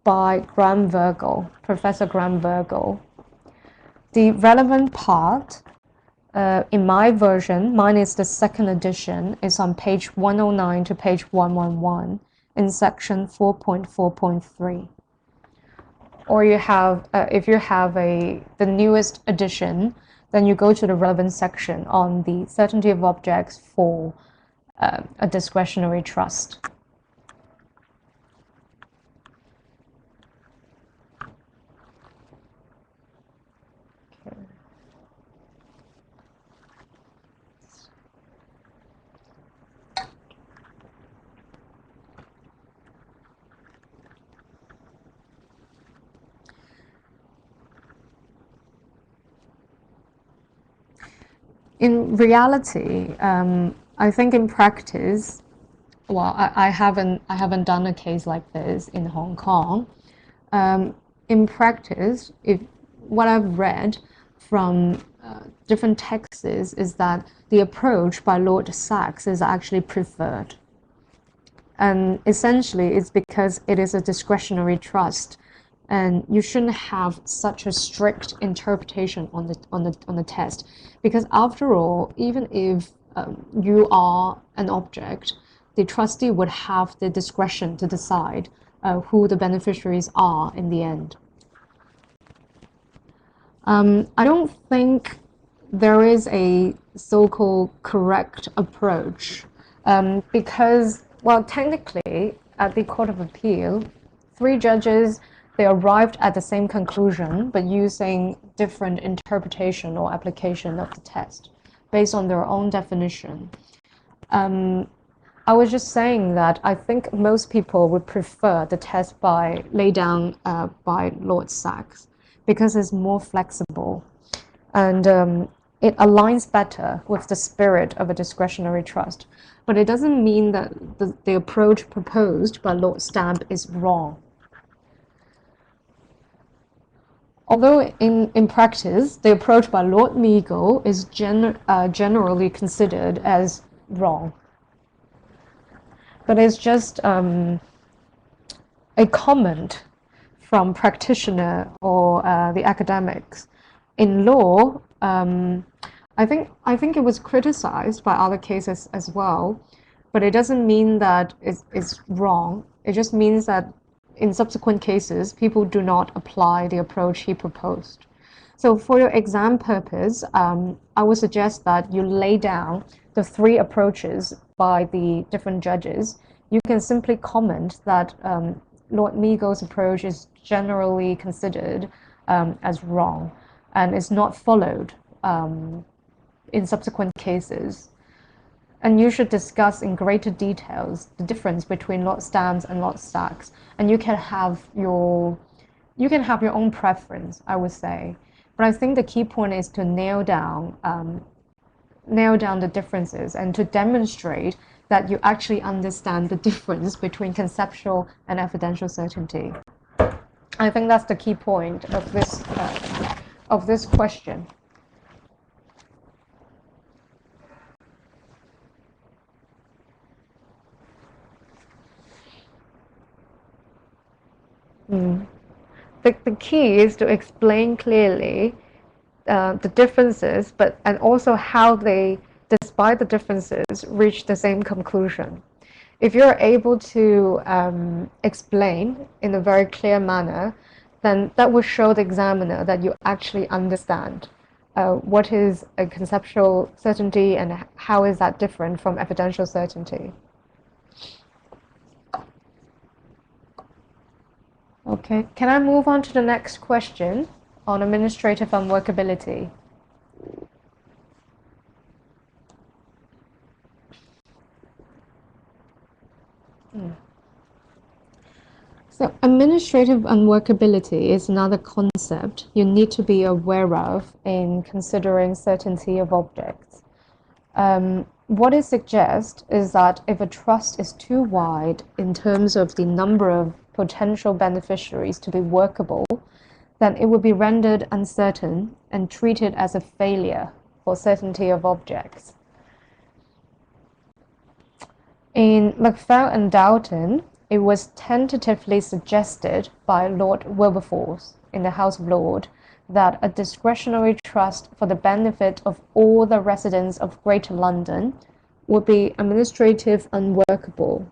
by Graham Virgo, Professor Graham Virgo. The relevant part, in my version, mine is the second edition, is on page 109 to page 111 in section 4.4.3. Or you have, if you have the newest edition, then you go to the relevant section on the certainty of objects for a discretionary trust. In reality, I think in practice, well, I haven't done a case like this in Hong Kong. In practice, what I've read from different texts is that the approach by Lord Sachs is actually preferred, and essentially it's because it is a discretionary trust. And you shouldn't have such a strict interpretation on the test, because after all, even if you are an object, the trustee would have the discretion to decide who the beneficiaries are in the end. I don't think there is a so-called correct approach, because Well, technically, at the Court of Appeal, three judges, they arrived at the same conclusion, but using different interpretation or application of the test based on their own definition. I was just saying that I think most people would prefer the test laid down by Lord Sachs because it's more flexible and it aligns better with the spirit of a discretionary trust. But it doesn't mean that the approach proposed by Lord Stamp is wrong. Although in practice, the approach by Lord Meagle is generally considered as wrong. But it's just a comment from practitioner or the academics. In law, I think it was criticized by other cases as well, but it doesn't mean that it's wrong. It just means that in subsequent cases, people do not apply the approach he proposed. So for your exam purpose, I would suggest that you lay down the three approaches by the different judges. You can simply comment that Lord Meagle's approach is generally considered as wrong and is not followed in subsequent cases. And you should discuss in greater details the difference between Lord Stamps and Lord Sachs. And you can have your own preference, I would say. But I think the key point is to nail down the differences and to demonstrate that you actually understand the difference between conceptual and evidential certainty. I think that's the key point of this question. The key is to explain clearly the differences, and also how they, despite the differences, reach the same conclusion. If you're able to explain in a very clear manner, then that will show the examiner that you actually understand what is a conceptual certainty and how is that different from evidential certainty. Okay, can I move on to the next question on administrative unworkability? So administrative unworkability is another concept you need to be aware of in considering certainty of objects. What it suggests is that if a trust is too wide in terms of the number of potential beneficiaries to be workable, then it would be rendered uncertain and treated as a failure for certainty of objects. In McPhail and Dalton, it was tentatively suggested by Lord Wilberforce in the House of Lords that a discretionary trust for the benefit of all the residents of Greater London would be administratively unworkable,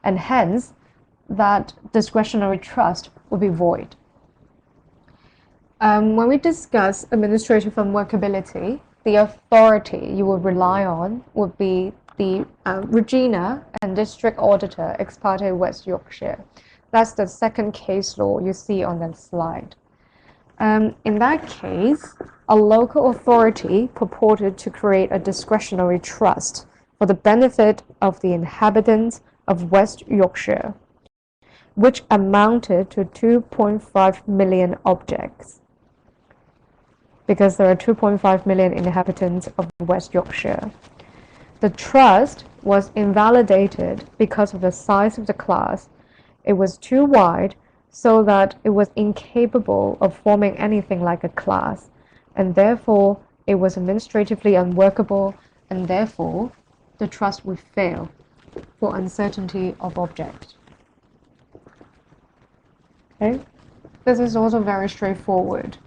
and hence that discretionary trust would be void. When we discuss administrative unworkability, the authority you would rely on would be the Regina and District Auditor ex parte West Yorkshire. That's the second case law you see on that slide. In that case, a local authority purported to create a discretionary trust for the benefit of the inhabitants of West Yorkshire, which amounted to 2.5 million objects, because there are 2.5 million inhabitants of West Yorkshire. The trust was invalidated because of the size of the class. It was too wide, so that it was incapable of forming anything like a class, and therefore it was administratively unworkable, and therefore the trust would fail for uncertainty of object. Okay, this is also very straightforward.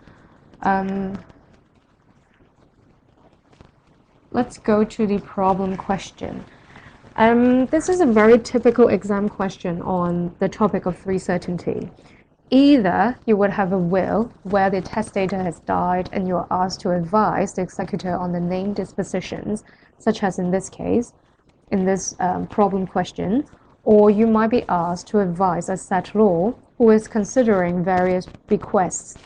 Let's go to the problem question. This is a very typical exam question on the topic of free certainty. Either you would have a will where the testator has died and you are asked to advise the executor on the named dispositions, such as in this case, in this problem question, or you might be asked to advise a SAT law who is considering various bequests.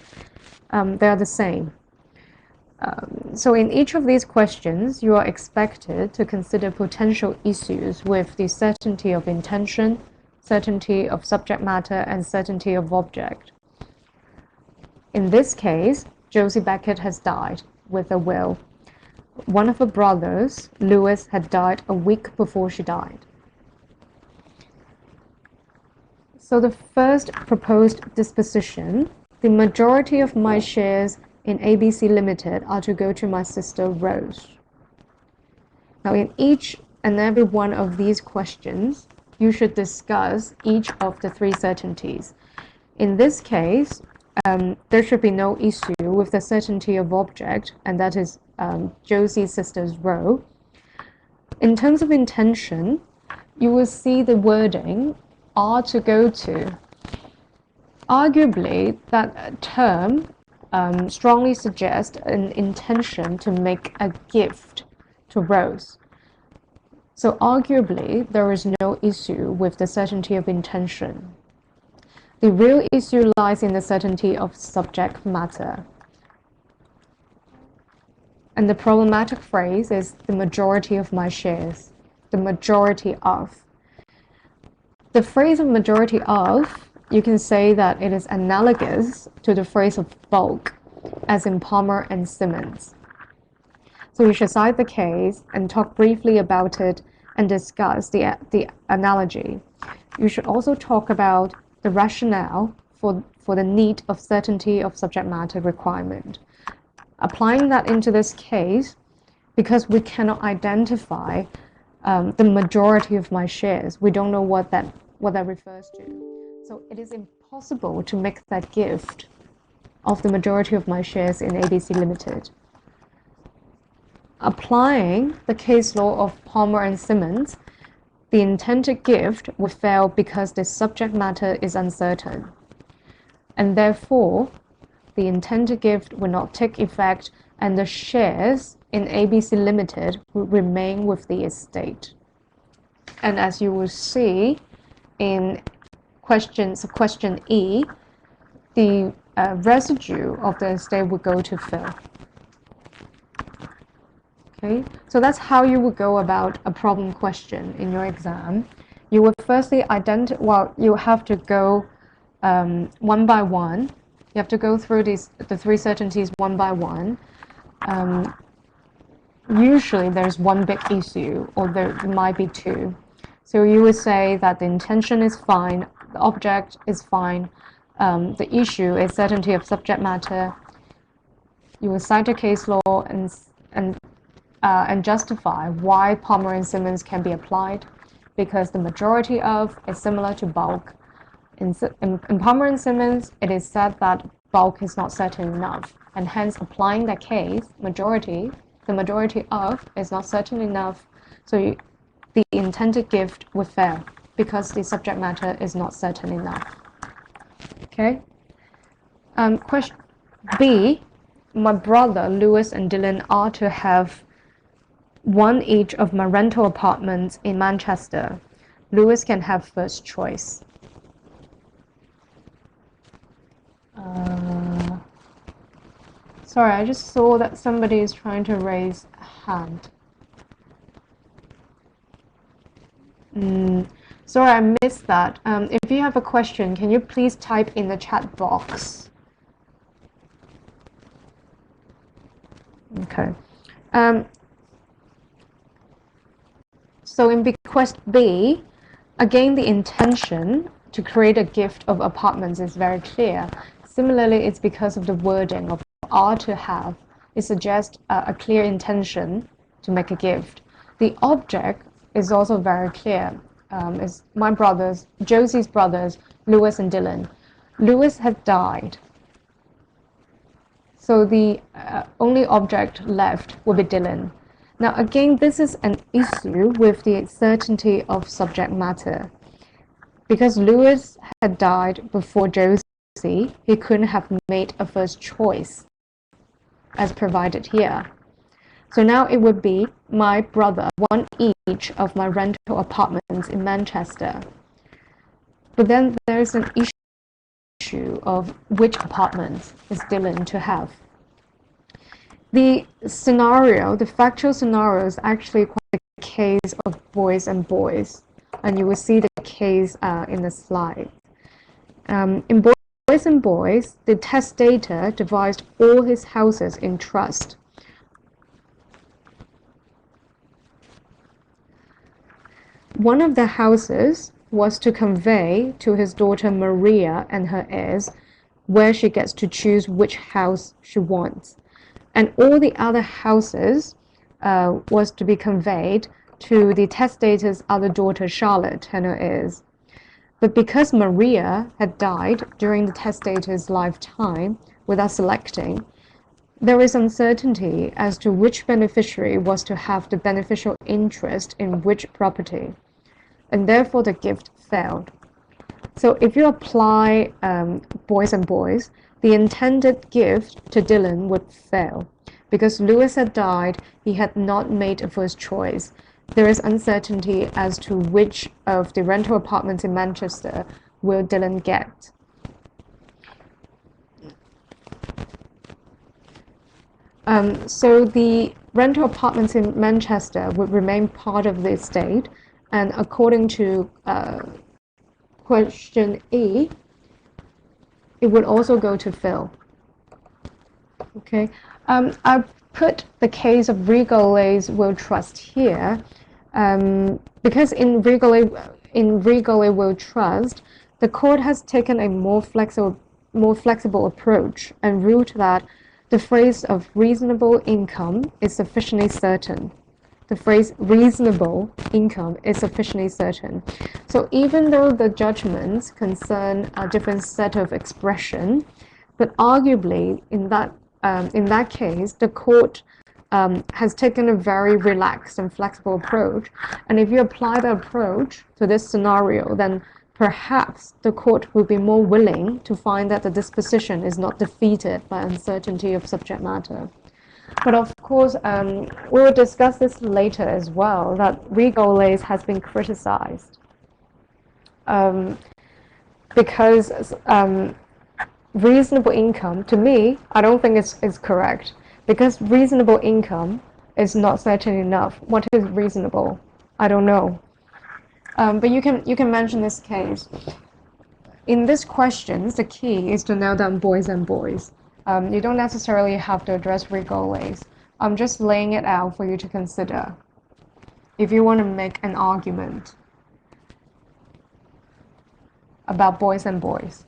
They are the same. So in each of these questions, you are expected to consider potential issues with the certainty of intention, certainty of subject matter, and certainty of object. In this case, Josie Beckett has died with a will. One of her brothers, Lewis, had died a week before she died. So the first proposed disposition, the majority of my shares in ABC Limited are to go to my sister Rose. Now in each and every one of these questions, you should discuss each of the three certainties. In this case, there should be no issue with the certainty of object, and that is Josie's sister's Rose. In terms of intention, you will see the wording are to go to. Arguably, that term strongly suggests an intention to make a gift to Rose. So arguably, there is no issue with the certainty of intention. The real issue lies in the certainty of subject matter. And the problematic phrase is the majority of my shares, the majority of. The phrase of majority of, you can say that it is analogous to the phrase of bulk, as in Palmer and Simmons. So you should cite the case and talk briefly about it and discuss the analogy. You should also talk about the rationale for the need of certainty of subject matter requirement. Applying that into this case, because we cannot identify the majority of my shares, we don't know what that refers to. So it is impossible to make that gift of the majority of my shares in ABC Limited. Applying the case law of Palmer and Simmons, the intended gift would fail because the subject matter is uncertain, and therefore the intended gift will not take effect and the shares in ABC Limited will remain with the estate. And as you will see in question E, the residue of the estate will go to Phil. Okay, so that's how you would go about a problem question in your exam. You would firstly you have to go one by one. You have to go through the three certainties one by one. Usually there's one big issue, or there might be two. So you would say that the intention is fine, the object is fine, the issue is certainty of subject matter. You will cite a case law and justify why Palmer and Simmons can be applied, because the majority of is similar to bulk. In Palmer and Simmons, it is said that bulk is not certain enough, and hence applying that case, the majority of is not certain enough, so the intended gift would fail because the subject matter is not certain enough. Okay. Question B, my brother Lewis and Dylan are to have one each of my rental apartments in Manchester. Lewis can have first choice. Sorry, I just saw that somebody is trying to raise a hand. Sorry, I missed that. If you have a question, can you please type in the chat box? Okay. So in bequest B, again, the intention to create a gift of apartments is very clear. Similarly, it's because of the wording of are to have. It suggests a clear intention to make a gift. The object is also very clear. It's my brothers, Josie's brothers, Lewis and Dylan. Lewis had died. So the only object left will be Dylan. Now again, this is an issue with the certainty of subject matter. Because Lewis had died before Josie, he couldn't have made a first choice as provided here. So now it would be my brother, one each of my rental apartments in Manchester. But then there's an issue of which apartments is Dylan to have. The scenario, the factual scenario is actually quite a case of boys and boys. And you will see the case in the slide. In Boys and Boys, the testator devised all his houses in trust. One of the houses was to convey to his daughter Maria and her heirs, where she gets to choose which house she wants. And all the other houses was to be conveyed to the testator's other daughter Charlotte and her heirs. But because Maria had died during the testator's lifetime without selecting, there is uncertainty as to which beneficiary was to have the beneficial interest in which property, and therefore the gift failed. So if you apply Boys and Boys, the intended gift to Dylan would fail. Because Lewis had died, he had not made a first choice. There is uncertainty as to which of the rental apartments in Manchester will Dylan get. So the rental apartments in Manchester would remain part of the estate, and according to question E, it would also go to Phil. Okay, I put the case of Regolais Will Trust here because in Regolais Will Trust, the court has taken a more flexible approach and ruled that the phrase of reasonable income is sufficiently certain. The phrase reasonable income is sufficiently certain. So even though the judgments concern a different set of expression, but arguably in that case, the court has taken a very relaxed and flexible approach. And if you apply the approach to this scenario, then perhaps the court will be more willing to find that the disposition is not defeated by uncertainty of subject matter. But of course, we will discuss this later as well, that Regolais has been criticized because reasonable income, to me, I don't think it's correct, because reasonable income is not certain enough. What is reasonable? I don't know. But you can mention this case. In this question, the key is to nail down Boys and Boys. You don't necessarily have to address Regolais. I'm just laying it out for you to consider if you want to make an argument about Boys and Boys.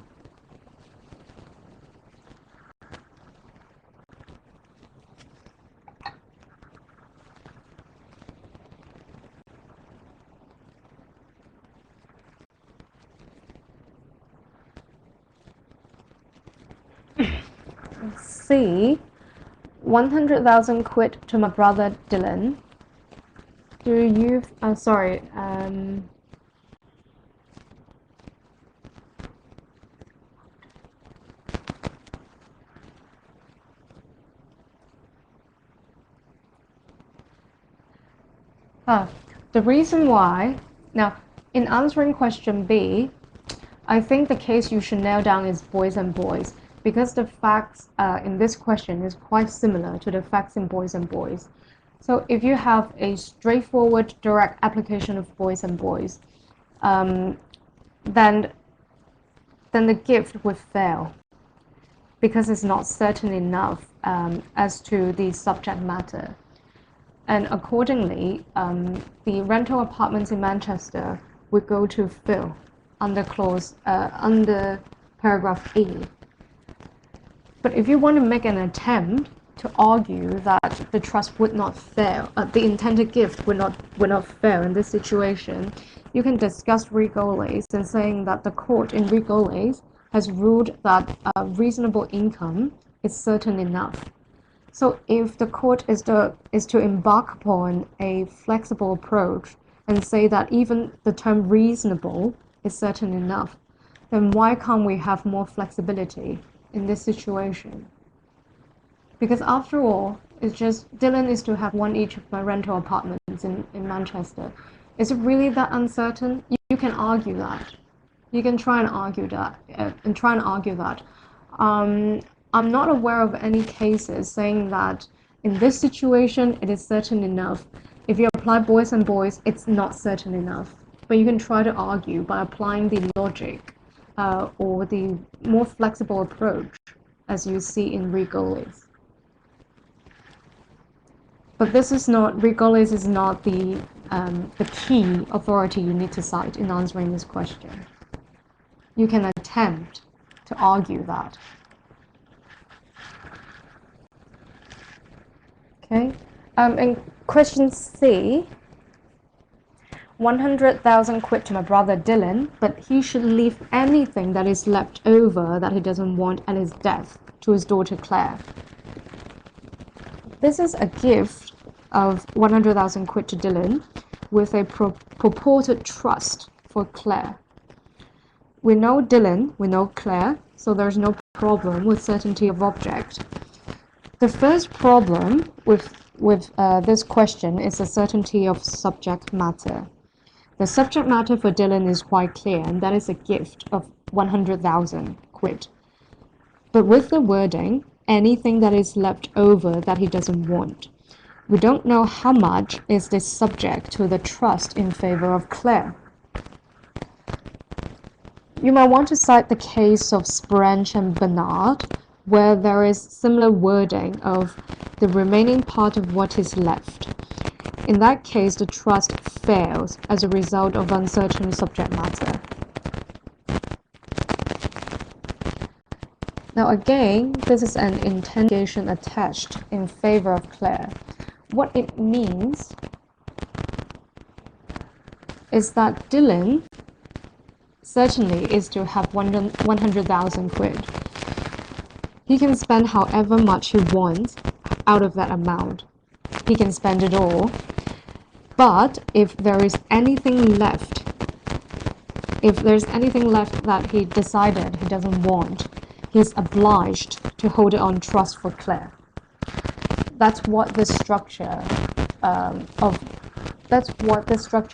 C, 100,000 quid to my brother Dylan. Do you, sorry, the reason why, now, in answering question B, I think the case you should nail down is Boys and Boys, because the facts in this question is quite similar to the facts in Boys and Boys. So if you have a straightforward, direct application of Boys and Boys, then the gift would fail, because it's not certain enough as to the subject matter. And accordingly, the rental apartments in Manchester would go to Phil under paragraph E. But if you want to make an attempt to argue that the trust would not fail, the intended gift would not fail in this situation, you can discuss Regolais and saying that the court in Regolais has ruled that reasonable income is certain enough. So if the court is to embark upon a flexible approach and say that even the term reasonable is certain enough, then why can't we have more flexibility in this situation? Because after all, It's just Dylan is to have one each of my rental apartments in Manchester. Is it really that uncertain? You can argue that. You can try and argue that. I'm not aware of any cases saying that in this situation it is certain enough. If you apply boys and boys, it's not certain enough. But you can try to argue by applying the logic or the more flexible approach as you see in Rigolis. But this is not, Rigolis is not the key authority you need to cite in answering this question. You can attempt to argue that. Okay. In question C, 100,000 quid to my brother Dylan, but he should leave anything that is left over that he doesn't want at his death to his daughter Claire. This is a gift of 100,000 quid to Dylan with a purported trust for Claire. We know Dylan, we know Claire, so there's no problem with certainty of object. The first problem with this question is the certainty of subject matter. The subject matter for Dylan is quite clear, and that is a gift of 100,000 quid. But with the wording, anything that is left over that he doesn't want, we don't know how much is this subject to the trust in favor of Claire. You might want to cite the case of Spranch and Bernard, where there is similar wording of the remaining part of what is left. In that case, the trust fails as a result of uncertain subject matter. Now again, this is an intention attached in favor of Claire. What it means is that Dylan certainly is to have 100,000 quid. He can spend however much he wants out of that amount. He can spend it all. But if there is anything left, that he decided he doesn't want, he's obliged to hold it on trust for Claire. That's what the structure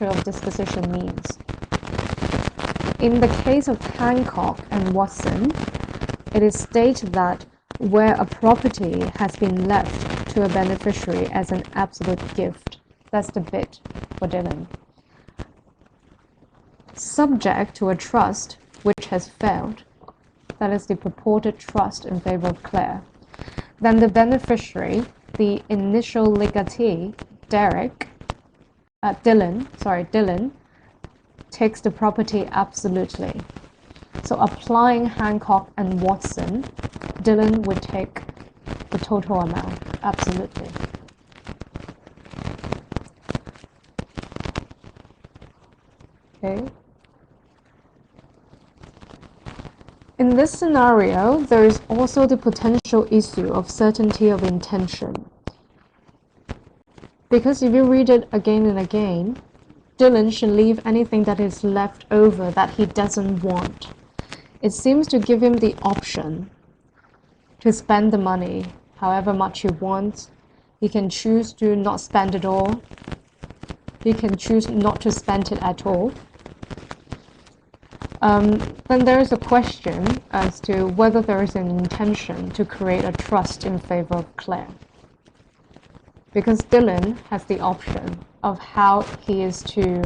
of disposition means. In the case of Hancock and Watson, it is stated that where a property has been left to a beneficiary as an absolute gift, that's the bit for Dylan. Subject to a trust which has failed, that is the purported trust in favor of Claire, then the beneficiary, the initial legatee, Dylan, takes the property absolutely. So applying Hancock and Watson, Dylan would take the total amount absolutely. Okay. In this scenario, there is also the potential issue of certainty of intention. Because if you read it again and again, Dylan should leave anything that is left over that he doesn't want. It seems to give him the option to spend the money however much he wants. He can choose to not spend it all. He can choose not to spend it at all. Then there is a question as to whether there is an intention to create a trust in favor of Claire. Because Dylan has the option of how he is to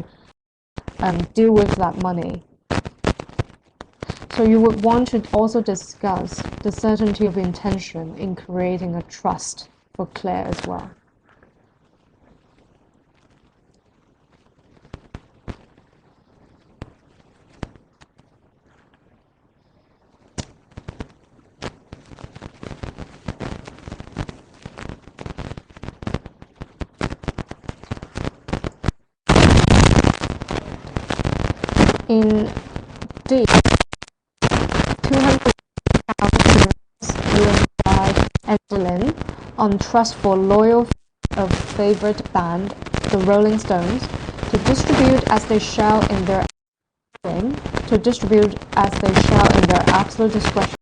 deal with that money. So you would want to also discuss the certainty of intention in creating a trust for Claire as well. In D, 200,000 and Dylan on trust for loyal of favorite band, the Rolling Stones, to distribute as they shall in their absolute discretion